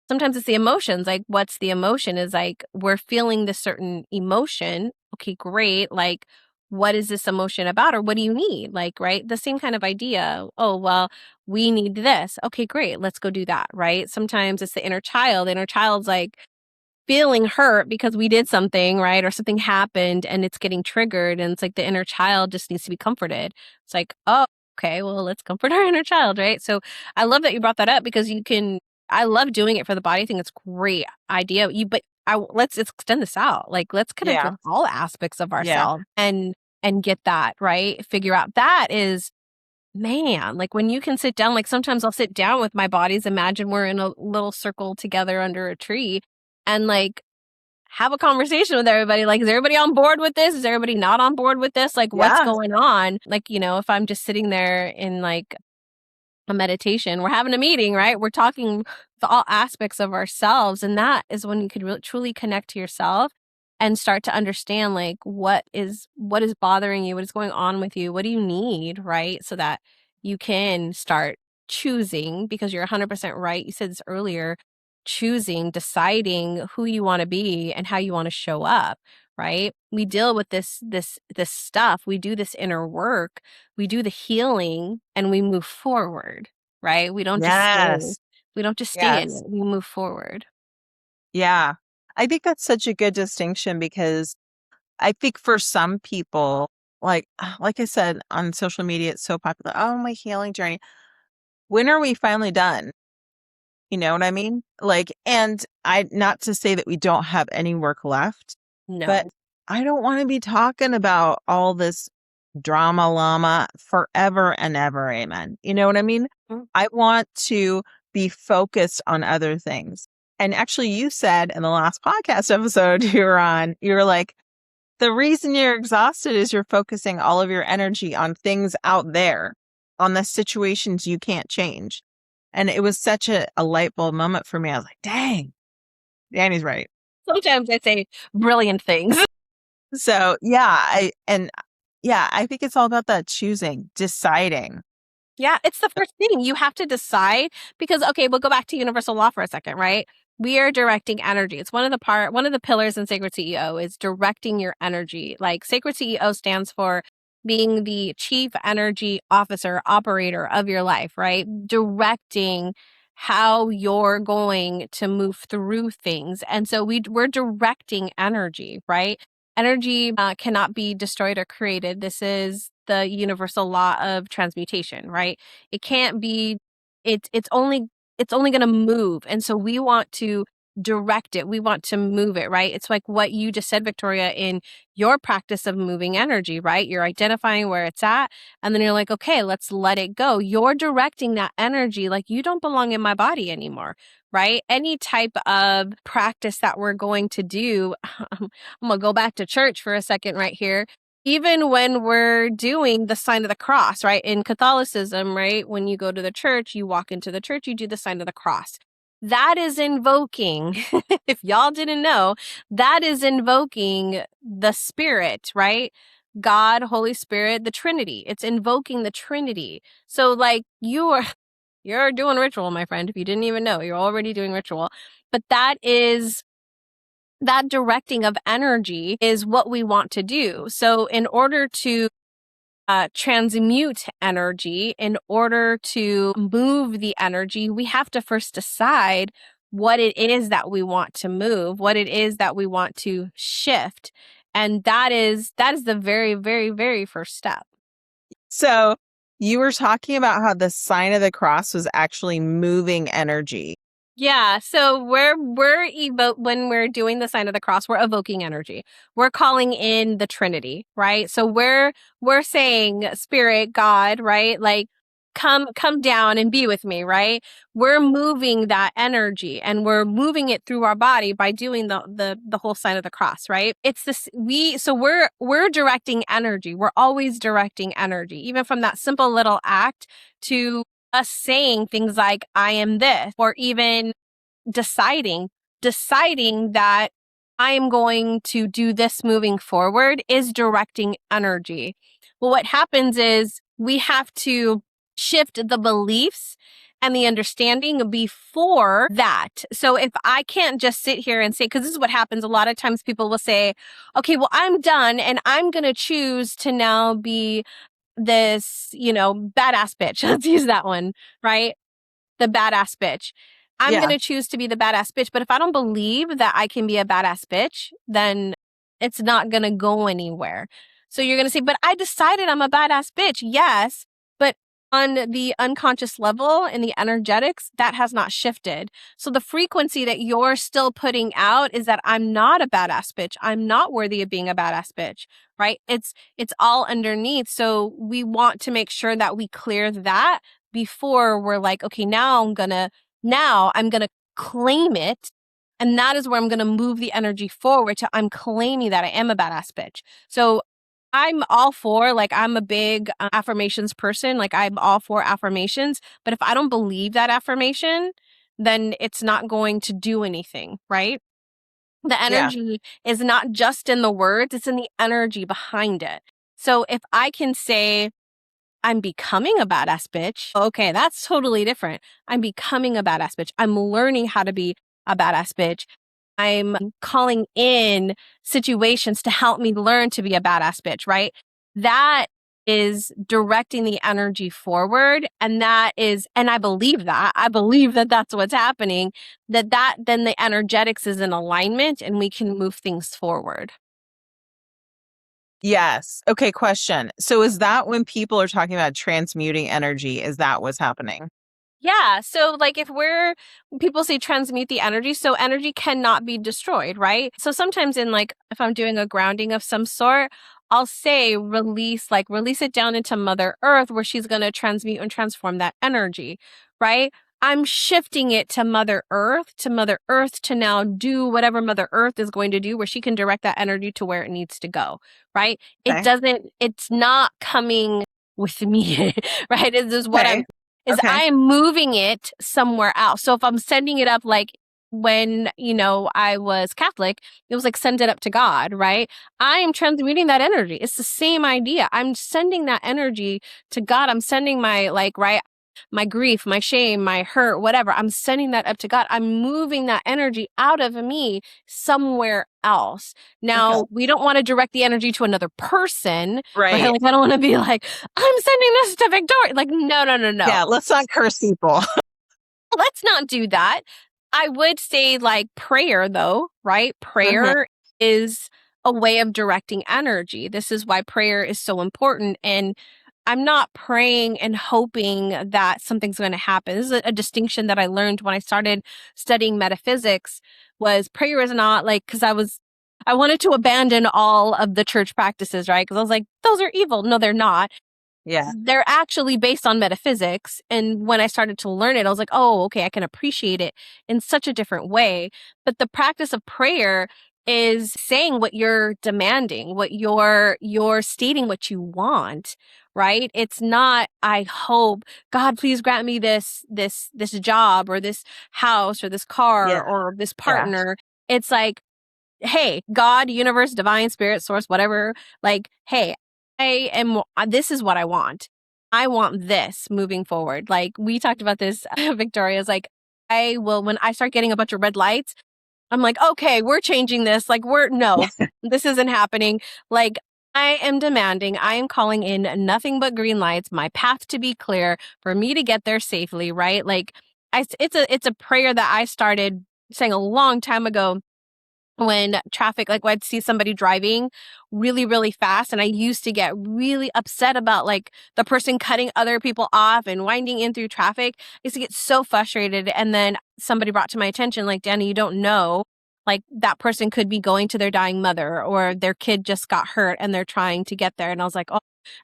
Sometimes it's the emotions. Like, what's the emotion is like, we're feeling this certain emotion. Okay, great. Like, what is this emotion about? Or what do you need? Like, right? The same kind of idea. Oh, well, we need this. Okay, great. Let's go do that. Right. Sometimes it's the inner child. The inner child's like feeling hurt because we did something, right? Or something happened and it's getting triggered. And it's like the inner child just needs to be comforted. It's like, oh, okay, well, let's comfort our inner child, right? So I love that you brought that up because I love doing it for the body. I think it's a great idea. Let's extend this out. Like, let's connect Yeah. with all aspects of Yeah. ourselves and get that, right? Figure out that is, man, like when you can sit down, like sometimes I'll sit down with my bodies. Imagine we're in a little circle together under a tree and like have a conversation with everybody. Like, is everybody on board with this? Is everybody not on board with this? Like, what's Yeah. going on? Like, if I'm just sitting there in like a meditation, we're having a meeting, right? We're talking to all aspects of ourselves. And that is when you could really truly connect to yourself and start to understand like what is bothering you, what is going on with you, what do you need, right? So that you can start choosing, because you're 100% right. You said this earlier, choosing, deciding who you want to be and how you want to show up, right? We deal with this stuff. We do this inner work, we do the healing, and we move forward, right? Yes. We don't just stay in Yes. it. We move forward. Yeah. I think that's such a good distinction because I think for some people, like I said on social media, it's so popular. Oh, my healing journey. When are we finally done? You know what I mean? Like, and not to say that we don't have any work left, but No. I don't want to be talking about all this drama llama forever and ever. Amen. You know what I mean? Mm. I want to be focused on other things. And actually, you said in the last podcast episode you were on, you were like, the reason you're exhausted is you're focusing all of your energy on things out there, on the situations you can't change. And it was such a light bulb moment for me. I was like, dang, Danny's right. Sometimes I say brilliant things. So yeah, I think it's all about that choosing, deciding. Yeah, it's the first thing. You have to decide because, okay, we'll go back to universal law for a second, right? We are directing energy. It's one of the pillars in Sacred CEO is directing your energy. Like Sacred CEO stands for being the chief energy officer, operator of your life, right? Directing how you're going to move through things. And so we're directing energy, right? Energy cannot be destroyed or created. This is the universal law of transmutation, right? It can't be. It's only going to move, and so we want to direct it. We want to move it, right? It's like what you just said, Victoria, in your practice of moving energy, right? You're identifying where it's at, and then you're like, okay, let's let it go. You're directing that energy, like you don't belong in my body anymore, right? Any type of practice that we're going to do, I'm going to go back to church for a second right here. Even when we're doing the sign of the cross, right? In Catholicism, right? When you go to the church, you walk into the church, you do the sign of the cross. That is invoking, if y'all didn't know, that is invoking the Spirit, right? God, Holy Spirit, the Trinity. It's invoking the Trinity. So like you're doing ritual, my friend. If you didn't even know, you're already doing ritual. But that directing of energy is what we want to do. So in order to transmute energy, in order to move the energy, we have to first decide what it is that we want to move, what it is that we want to shift. And that is the very, very, very first step. So you were talking about how the sign of the cross was actually moving energy. Yeah, so when we're doing the sign of the cross, we're evoking energy. We're calling in the Trinity, right? So we're saying spirit, God, right? Like come down and be with me, right? We're moving that energy and we're moving it through our body by doing the whole sign of the cross, right? It's this we're directing energy. We're always directing energy, even from that simple little act to us saying things like I am this, or even deciding that I am going to do this moving forward is directing energy. Well, what happens is we have to shift the beliefs and the understanding before that. So if I can't just sit here and say, because this is what happens a lot of times, people will say, okay, well, I'm done and I'm going to choose to now be this, badass bitch. Let's use that one, right? The badass bitch. I'm Yeah. going to choose to be the badass bitch. But if I don't believe that I can be a badass bitch, then it's not going to go anywhere. So you're going to say, but I decided I'm a badass bitch. Yes. But on the unconscious level and the energetics, that has not shifted. So the frequency that you're still putting out is that I'm not a badass bitch. I'm not worthy of being a badass bitch, right? It's all underneath. So we want to make sure that we clear that before we're like, okay, now I'm going to claim it. And that is where I'm going to move the energy forward to I'm claiming that I am a badass bitch. So I'm all for, like, I'm a big affirmations person. Like, I'm all for affirmations. But if I don't believe that affirmation, then it's not going to do anything, right? The Yeah. energy is not just in the words, it's in the energy behind it. So if I can say, I'm becoming a badass bitch. Okay, that's totally different. I'm becoming a badass bitch. I'm learning how to be a badass bitch. I'm calling in situations to help me learn to be a badass bitch, right? That is directing the energy forward. And I believe that. I believe that that's what's happening, then the energetics is in alignment and we can move things forward. Yes. Okay, question. So is that when people are talking about transmuting energy, is that what's happening? Yeah. So like people say transmute the energy. So energy cannot be destroyed, right? So sometimes if I'm doing a grounding of some sort, I'll say release it down into Mother Earth where she's going to transmute and transform that energy, right? I'm shifting it to Mother Earth to now do whatever Mother Earth is going to do where she can direct that energy to where it needs to go, right? Okay. It's not coming with me, right? This is what Okay. I Okay. am moving it somewhere else. So if I'm sending it up, like when, I was Catholic, it was like send it up to God, right? I am transmuting that energy. It's the same idea. I'm sending that energy to God. I'm sending my grief, my shame, my hurt, whatever. I'm sending that up to God. I'm moving that energy out of me somewhere else. Okay. Now, we don't want to direct the energy to another person, right? Right. Like, I don't want to be like, I'm sending this to Victoria. Like, no, no, no, no. Yeah, let's not curse people. Let's not do that. I would say like prayer though, right? Mhm. Prayer is a way of directing energy. This is why prayer is so important. And I'm not praying and hoping that something's going to happen. This is a distinction that I learned when I started studying metaphysics was prayer is not like, I wanted to abandon all of the church practices, right? Because I was like, those are evil. No, they're not. Yeah. They're actually based on metaphysics. And when I started to learn it, I was like, oh, okay, I can appreciate it in such a different way. But the practice of prayer is saying what you're demanding, what you're stating what you want, right? It's not, I hope, God, please grant me this job or this house or this car Yeah. or this Yeah. partner. It's like, hey, God, universe, divine, spirit, source, whatever, like, hey, this is what I want. I want this moving forward. Like we talked about this, Victoria's like, when I start getting a bunch of red lights, I'm like, okay, we're changing this. Like no, this isn't happening. Like I am demanding, I am calling in nothing but green lights, my path to be clear for me to get there safely, right? Like it's a prayer that I started saying a long time ago when traffic, like when I'd see somebody driving really, really fast, and I used to get really upset about like the person cutting other people off and winding in through traffic. I used to get so frustrated. And then somebody brought to my attention, like, Danie, you don't know, like that person could be going to their dying mother, or their kid just got hurt and they're trying to get there. And I was like, oh,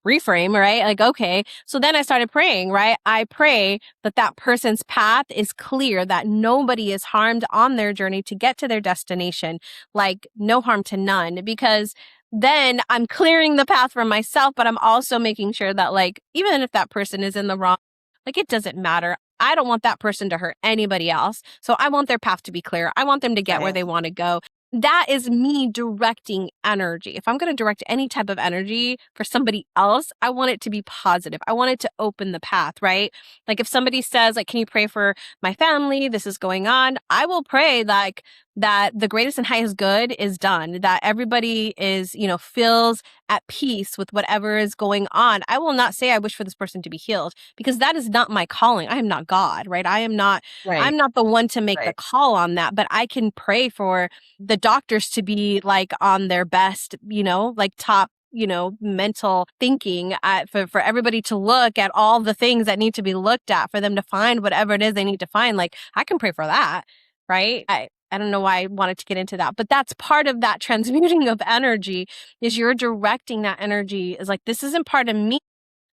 reframe, right? Like, okay. So then I started praying, right? I pray that that person's path is clear, that nobody is harmed on their journey to get to their destination, like no harm to none, because then I'm clearing the path for myself, but I'm also making sure that, like, even if that person is in the wrong, like, it doesn't matter. I don't want that person to hurt anybody else. So I want their path to be clear. I want them to get where Right. they want to go. That is me directing energy. If I'm going to direct any type of energy for somebody else, I want it to be positive. I want it to open the path, right? Like if somebody says, like, can you pray for my family? This is going on. I will pray like that the greatest and highest good is done, that everybody is, feels at peace with whatever is going on. I will not say I wish for this person to be healed, because that is not my calling. I am not God, right? I'm not Right. the one to make the Right. call on that, but I can pray for the doctors to be like on their best, like top, mental thinking, for everybody to look at all the things that need to be looked at, for them to find whatever it is they need to find. Like I can pray for that, right? I don't know why I wanted to get into that, but that's part of that transmuting of energy, is you're directing that energy is like, this isn't part of me.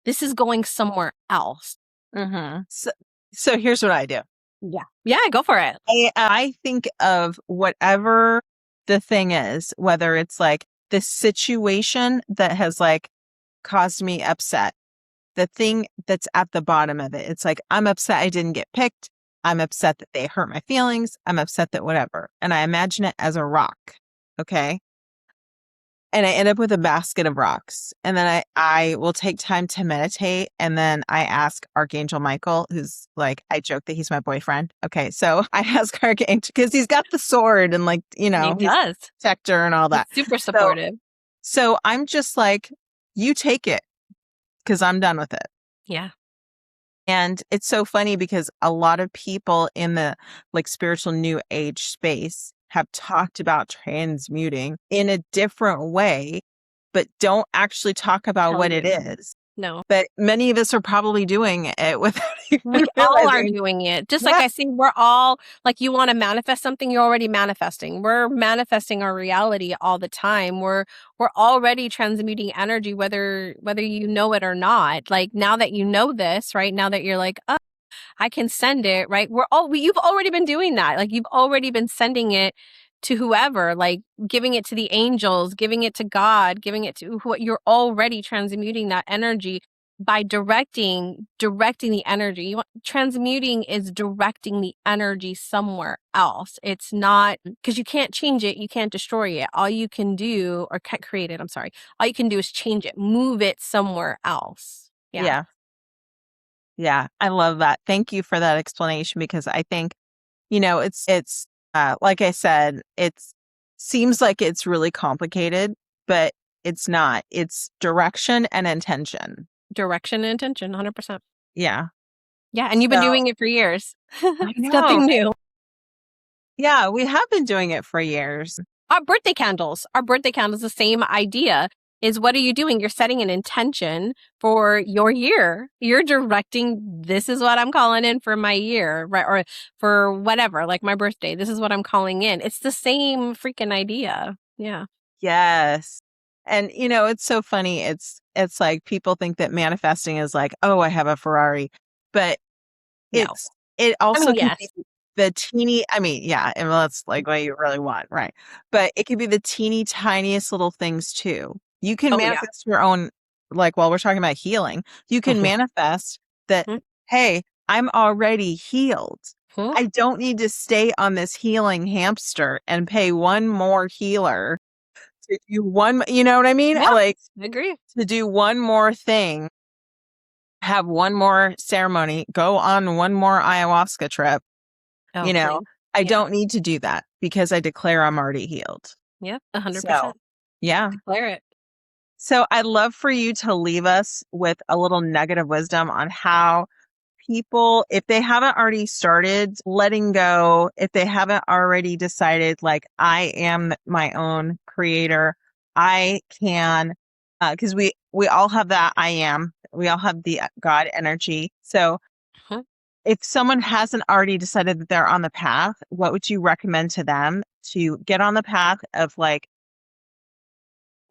This is going somewhere else. Mm-hmm. So here's what I do. Yeah. Yeah, go for it. I think of whatever the thing is, whether it's like the situation that has like caused me upset, the thing that's at the bottom of it. It's like, I'm upset I didn't get picked. I'm upset that they hurt my feelings. I'm upset that whatever. And I imagine it as a rock. Okay. And I end up with a basket of rocks. And then I will take time to meditate. And then I ask Archangel Michael, who's like, I joke that he's my boyfriend. Okay. So I ask Archangel because he's got the sword and like, He he's does. protector and all that. He's super supportive. So I'm just like, you take it because I'm done with it. Yeah. And it's so funny because a lot of people in the like spiritual new age space have talked about transmuting in a different way, but don't actually talk about Tell what you. it is. No. But many of us are probably doing it without even We all are realizing. doing it. Just like I see, we're all like, you want to manifest something, you're already manifesting. We're manifesting our reality all the time. We're already transmuting energy, whether you know it or not. Like now that you know this, right? Now that you're like, oh, I can send it, right? You've already been doing that. Like you've already been sending it to whoever, like giving it to the angels, giving it to God, giving it to who. You're already transmuting that energy by directing the energy. Transmuting is directing the energy somewhere else. It's not, because you can't change it, you can't destroy it. All you can do, or can't create it, I'm sorry. All you can do is change it, move it somewhere else. Yeah. Yeah. I love that. Thank you for that explanation, because I think, it's like I said, it seems like it's really complicated, but it's not. It's direction and intention. Direction and intention, 100%. Yeah. Yeah, and you've been doing it for years. I It's know. nothing new. Yeah, we have been doing it for years. Our birthday candles, the same idea is, what are you doing? You're setting an intention for your year. You're directing, this is what I'm calling in for my year, right? Or for whatever, like my birthday, this is what I'm calling in. It's the same freaking idea. Yeah. Yes. And it's so funny. It's like people think that manifesting is like, oh, I have a Ferrari, but No. it also can yes. be the teeny, yeah, and that's like what you really want, right? But it could be the teeny tiniest little things too. You can manifest your own, like while we're talking about healing, you can manifest that, hey, I'm already healed. I don't need to stay on this healing hamster and pay one more healer to do one, you know what I mean? Yeah, Like, I agree. to do one more thing, have one more ceremony, go on one more ayahuasca trip. Oh, I don't need to do that because I declare I'm already healed. Yeah, 100%. So, yeah. Declare it. So I'd love for you to leave us with a little nugget of wisdom on how people, if they haven't already started letting go, if they haven't already decided, like, I am my own creator, I can, because we all have that I am, we all have the God energy. So Mhm. if someone hasn't already decided that they're on the path, what would you recommend to them to get on the path of like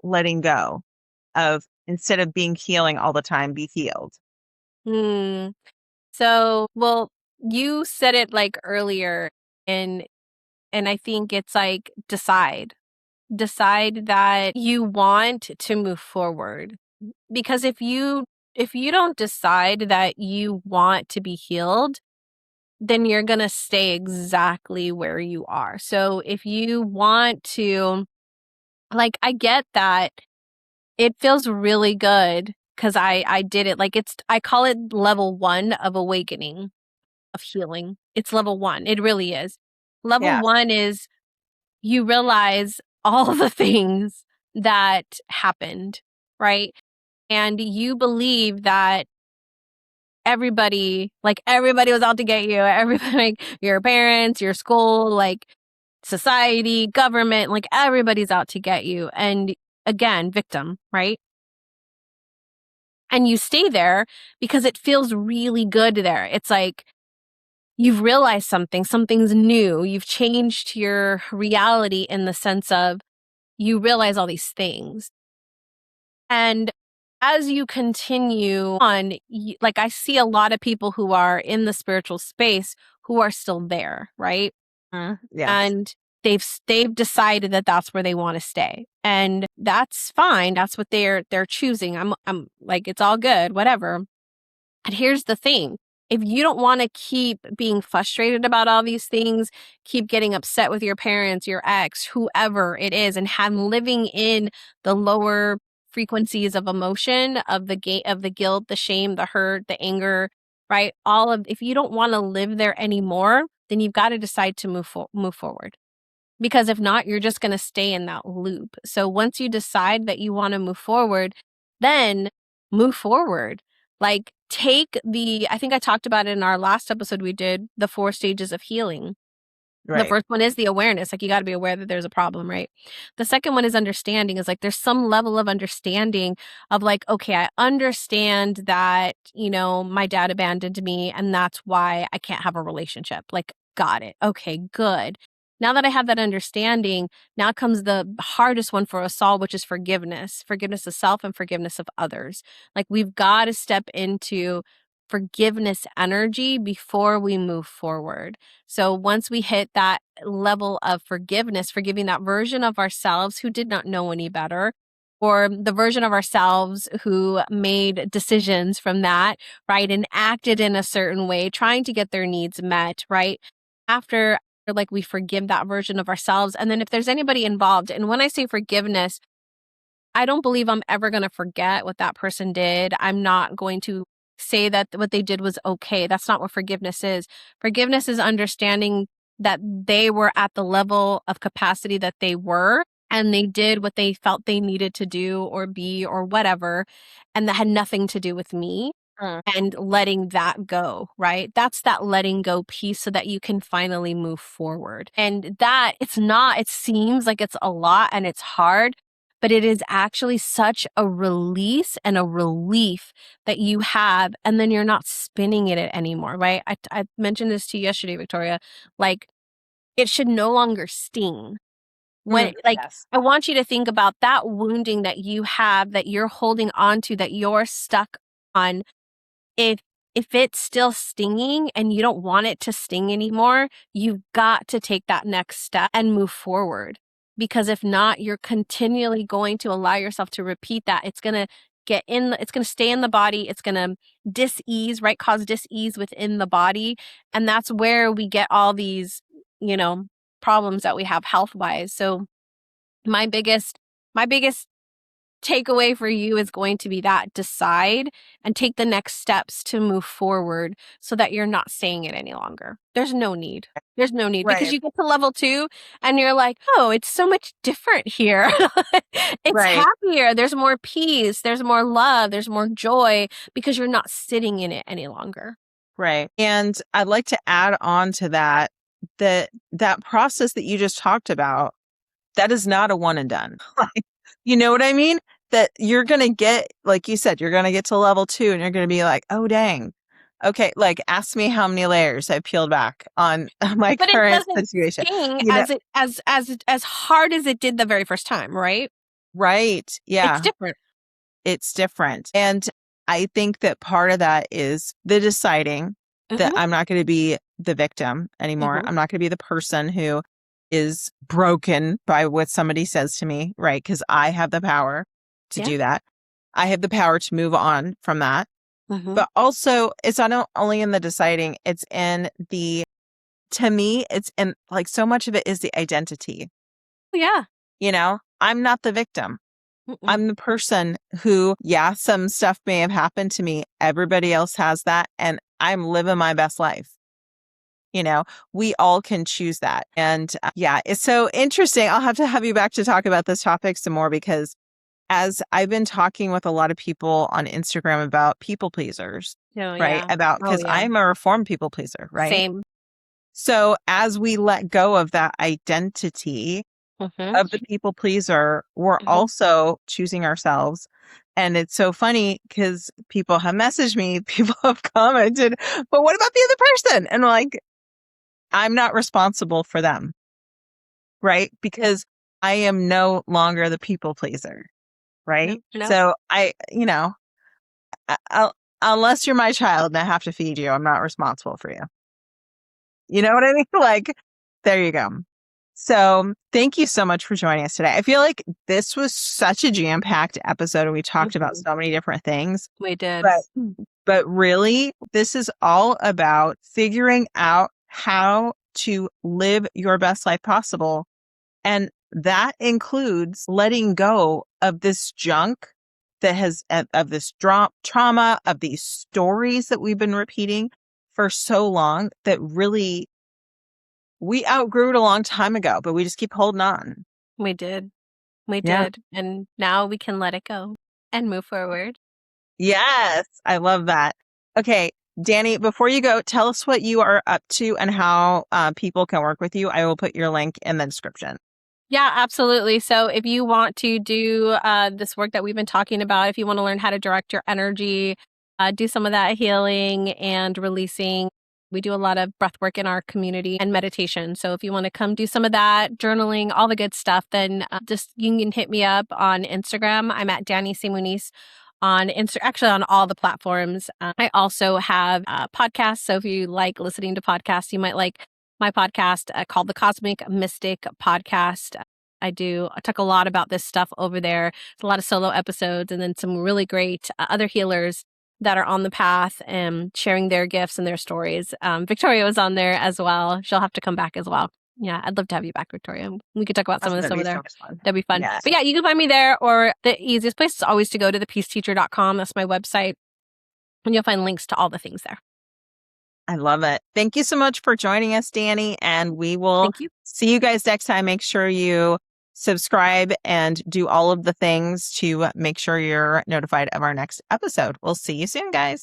letting go, of instead of being healing all the time, be healed? Hmm. So, well, you said it like earlier, and I think it's like decide that you want to move forward. Because if you don't decide that you want to be healed, then you're going to stay exactly where you are. So if you want to, like, I get that it feels really good because I did it. Like, I call it level 1 of awakening, of healing. It's level 1. It really is. Level Yeah. 1 is you realize all the things that happened, right? And you believe that everybody was out to get you. Everybody, like, your parents, your school, like society, government, like everybody's out to get you. And again, victim, right? And you stay there because it feels really good there. It's like you've realized something's new. You've changed your reality in the sense of you realize all these things. And as you continue on, like, I see a lot of people who are in the spiritual space who are still there, right? Yes. And they've decided that that's where they want to stay, and that's fine. That's what they're choosing. I'm like, it's all good, whatever. And here's the thing. If you don't want to keep being frustrated about all these things, keep getting upset with your parents, your ex, whoever it is, and have living in the lower frequencies of emotion, of the guilt, the shame, the hurt, the anger, right? If you don't want to live there anymore, then you've got to decide to move forward. Because if not, you're just going to stay in that loop. So once you decide that you want to move forward, then move forward. Like, I think I talked about it in our last episode we did, the 4 stages of healing. The Right. first one is the awareness. Like, you got to be aware that there's a problem, right? The second one is understanding. Is like there's some level of understanding of like, okay, I understand that, my dad abandoned me and that's why I can't have a relationship. Like, got it. Okay, good. Now that I have that understanding, now comes the hardest one for us all, which is forgiveness. Forgiveness of self and forgiveness of others. Like, we've got to step into forgiveness energy before we move forward. So once we hit that level of forgiveness, forgiving that version of ourselves who did not know any better, or the version of ourselves who made decisions from that, right, and acted in a certain way, trying to get their needs met, right? After, like, we forgive that version of ourselves. And then if there's anybody involved, and when I say forgiveness, I don't believe I'm ever going to forget what that person did. I'm not going to say that what they did was okay. That's not what forgiveness is. Forgiveness is understanding that they were at the level of capacity that they were, and they did what they felt they needed to do or be or whatever. And that had nothing to do with me, Mm. and letting that go, right? That's that letting go piece so that you can finally move forward. And that it seems like it's a lot and it's hard, but it is actually such a release and a relief that you have. And then you're not spinning it anymore, right? I mentioned this to you yesterday, Victoria. Like, it should no longer sting. Like, Yes. I want you to think about that wounding that you have, that you're holding on to, that you're stuck on. If it's still stinging and you don't want it to sting anymore, you've got to take that next step and move forward. Because if not, you're continually going to allow yourself to repeat that. It's going to it's going to stay in the body. It's going to dis-ease, right? Cause dis-ease within the body. And that's where we get all these, problems that we have health-wise. So my biggest takeaway for you is going to be that decide and take the next steps to move forward so that you're not saying it any longer. There's no need. There's no need, because Right. you get to level 2 and you're like, oh, it's so much different here. It's Right. happier. There's more peace. There's more love. There's more joy because you're not sitting in it any longer. Right. And I'd like to add on to that, that process that you just talked about, that is not a one and done. You know what I mean? That you're going to get, like you said, you're going to get to level 2 and you're going to be like, oh, dang. Okay. Like, ask me how many layers I peeled back on my But it current doesn't situation. sting You know, as hard as it did the very first time, right? right. Yeah. It's different. It's different. And I think that part of that is the deciding that Mhm, I'm not going to be the victim anymore. mhm. I'm not going to be the person who is broken by what somebody says to me, right? Because I have the power to Yeah. do that. I have the power to move on from that. Mhm. But also, it's not only in the deciding, it's in the, to me, it's in like so much of it is the identity. Yeah. You know, I'm not the victim. Mm-mm. I'm the person who, yeah, some stuff may have happened to me. Everybody else has that. And I'm living my best life. You know, we all can choose that. And yeah, it's so interesting. I'll have to have you back to talk about this topic some more because as I've been talking with a lot of people on Instagram about people pleasers, Oh, right? yeah. About Oh, because yeah. I'm a reformed people pleaser, right? Same. So as we let go of that identity, Mhm, of the people pleaser, we're mhm. also choosing ourselves. And it's so funny because people have messaged me, people have commented, but what about the other person? And like, I'm not responsible for them, right? Because I am no longer the people pleaser, No, right? no. So I'll, unless you're my child and I have to feed you, I'm not responsible for you. You know what I mean? Like, there you go. So thank you so much for joining us today. I feel like this was such a jam-packed episode and we talked about Mhm. so many different things, We did. but really this is all about figuring out how to live your best life possible. And that includes letting go of this junk that has of this trauma, of these stories that we've been repeating for so long that really we outgrew it a long time ago, but we just keep holding on. We did. We Yeah. did. And now we can let it go and move forward. Yes. I love that. Okay. Danie, before you go, tell us what you are up to and how people can work with you. I will put your link in the description. Yeah, absolutely. So if you want to do this work that we've been talking about, if you want to learn how to direct your energy, do some of that healing and releasing, we do a lot of breath work in our community and meditation. So if you want to come do some of that, journaling, all the good stuff, then just you can hit me up on Instagram. I'm at Danie C Muniz on actually on all the platforms. I also have podcasts. So if you like listening to podcasts, you might like my podcast called the Cosmic Mystic Podcast. I talk a lot about this stuff over there. It's a lot of solo episodes and then some really great other healers that are on the path and sharing their gifts and their stories. Victoria was on there as well. She'll have to come back as well. Yeah, I'd love to have you back, Victoria. We could talk about some That's of going this to over be so there. much fun. That'd be fun. Yeah. But yeah, you can find me there, or the easiest place is always to go to thepeaceteacher.com. That's my website. And you'll find links to all the things there. I love it. Thank you so much for joining us, Danie. And we will Thank you. see you guys next time. Make sure you subscribe and do all of the things to make sure you're notified of our next episode. We'll see you soon, guys.